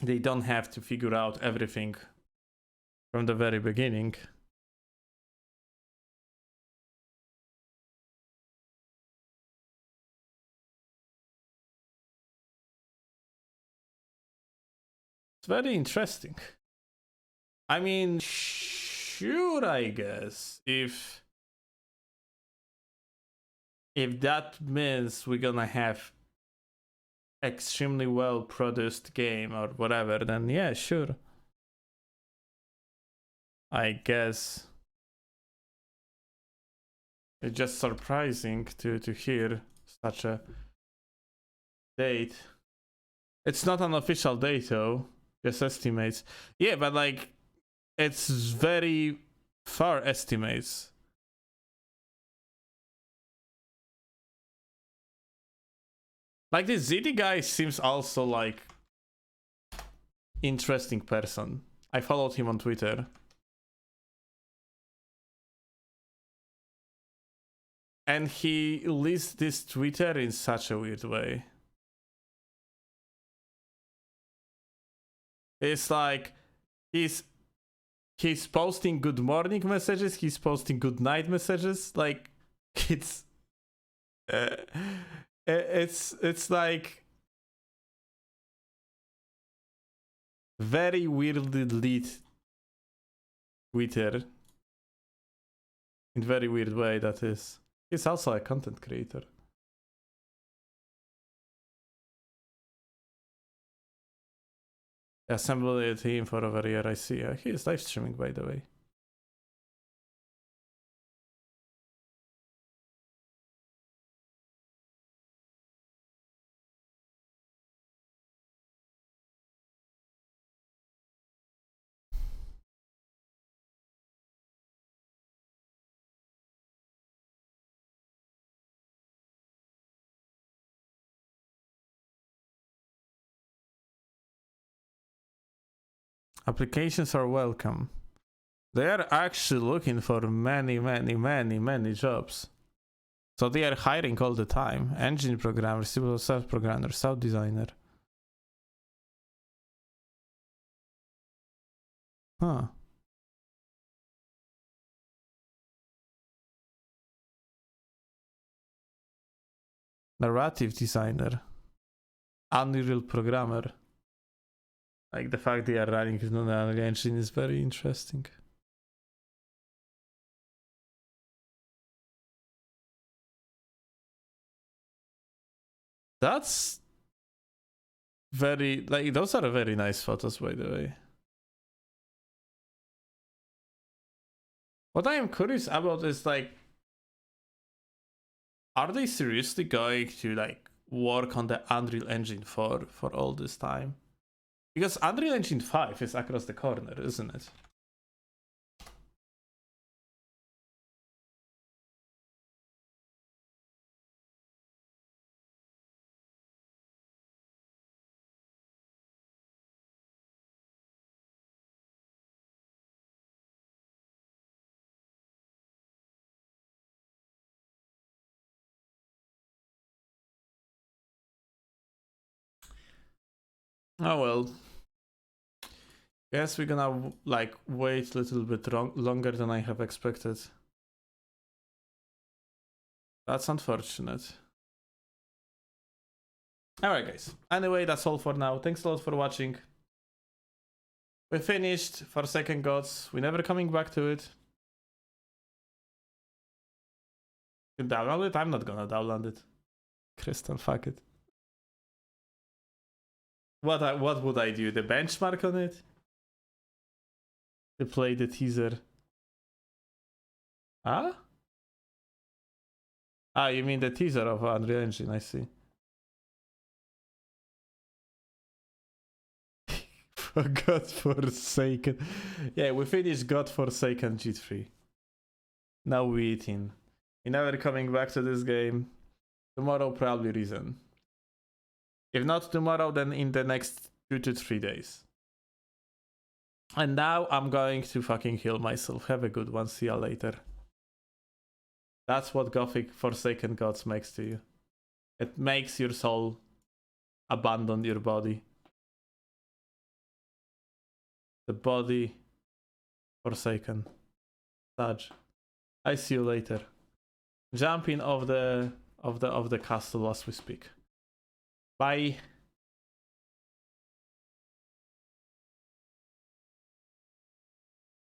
They don't have to figure out everything from the very beginning. It's very interesting. I mean, sure, I guess, if that means we're gonna have extremely well produced game or whatever, then yeah, sure. I guess. It's just surprising to hear such a date. It's not an official date though, just estimates. Yeah, but like it's very far estimates. Like this ZD guy seems also like interesting person. I followed him on Twitter. And he lists this Twitter in such a weird way. It's like he's He's posting good morning messages, he's posting good night messages. Like, it's like very weirdly lit Twitter. In very weird way, that is. He's also a content creator. Assembled a team for over a year, I see. He is live streaming, by the way. Applications are welcome. They are actually looking for many jobs. So they are hiring all the time. Engine programmer, civil self-programmer, sound designer. Huh. Narrative designer. Unreal programmer. Like the fact they are running with an Unreal Engine is very interesting. That's very, like, those are very nice photos, by the way. What I am curious about is, like, are they seriously going to, like, work on the Unreal Engine for all this time? Because Unreal Engine 5 is across the corner, isn't it? Oh well. Guess we're gonna like wait a little bit longer than I have expected. That's unfortunate. Alright guys, anyway that's all for now. Thanks a lot for watching. We finished Forsaken Gods. We're never coming back to it. You download it? I'm not gonna download it. Crystal, fuck it. What would I do? The benchmark on it? To play the teaser. Huh? Ah, you mean the teaser of Unreal Engine, I see. For Godforsaken. Yeah, we finished Godforsaken G3. Now we're eating. We're never coming back to this game. Tomorrow probably reason. If not tomorrow, then in the next 2 to 3 days. And now I'm going to fucking heal myself. Have a good one. See ya later. That's what Gothic Forsaken Gods makes to you. It makes your soul abandon your body. The body forsaken. Sag. I see you later. Jumping off the castle as we speak. Bye.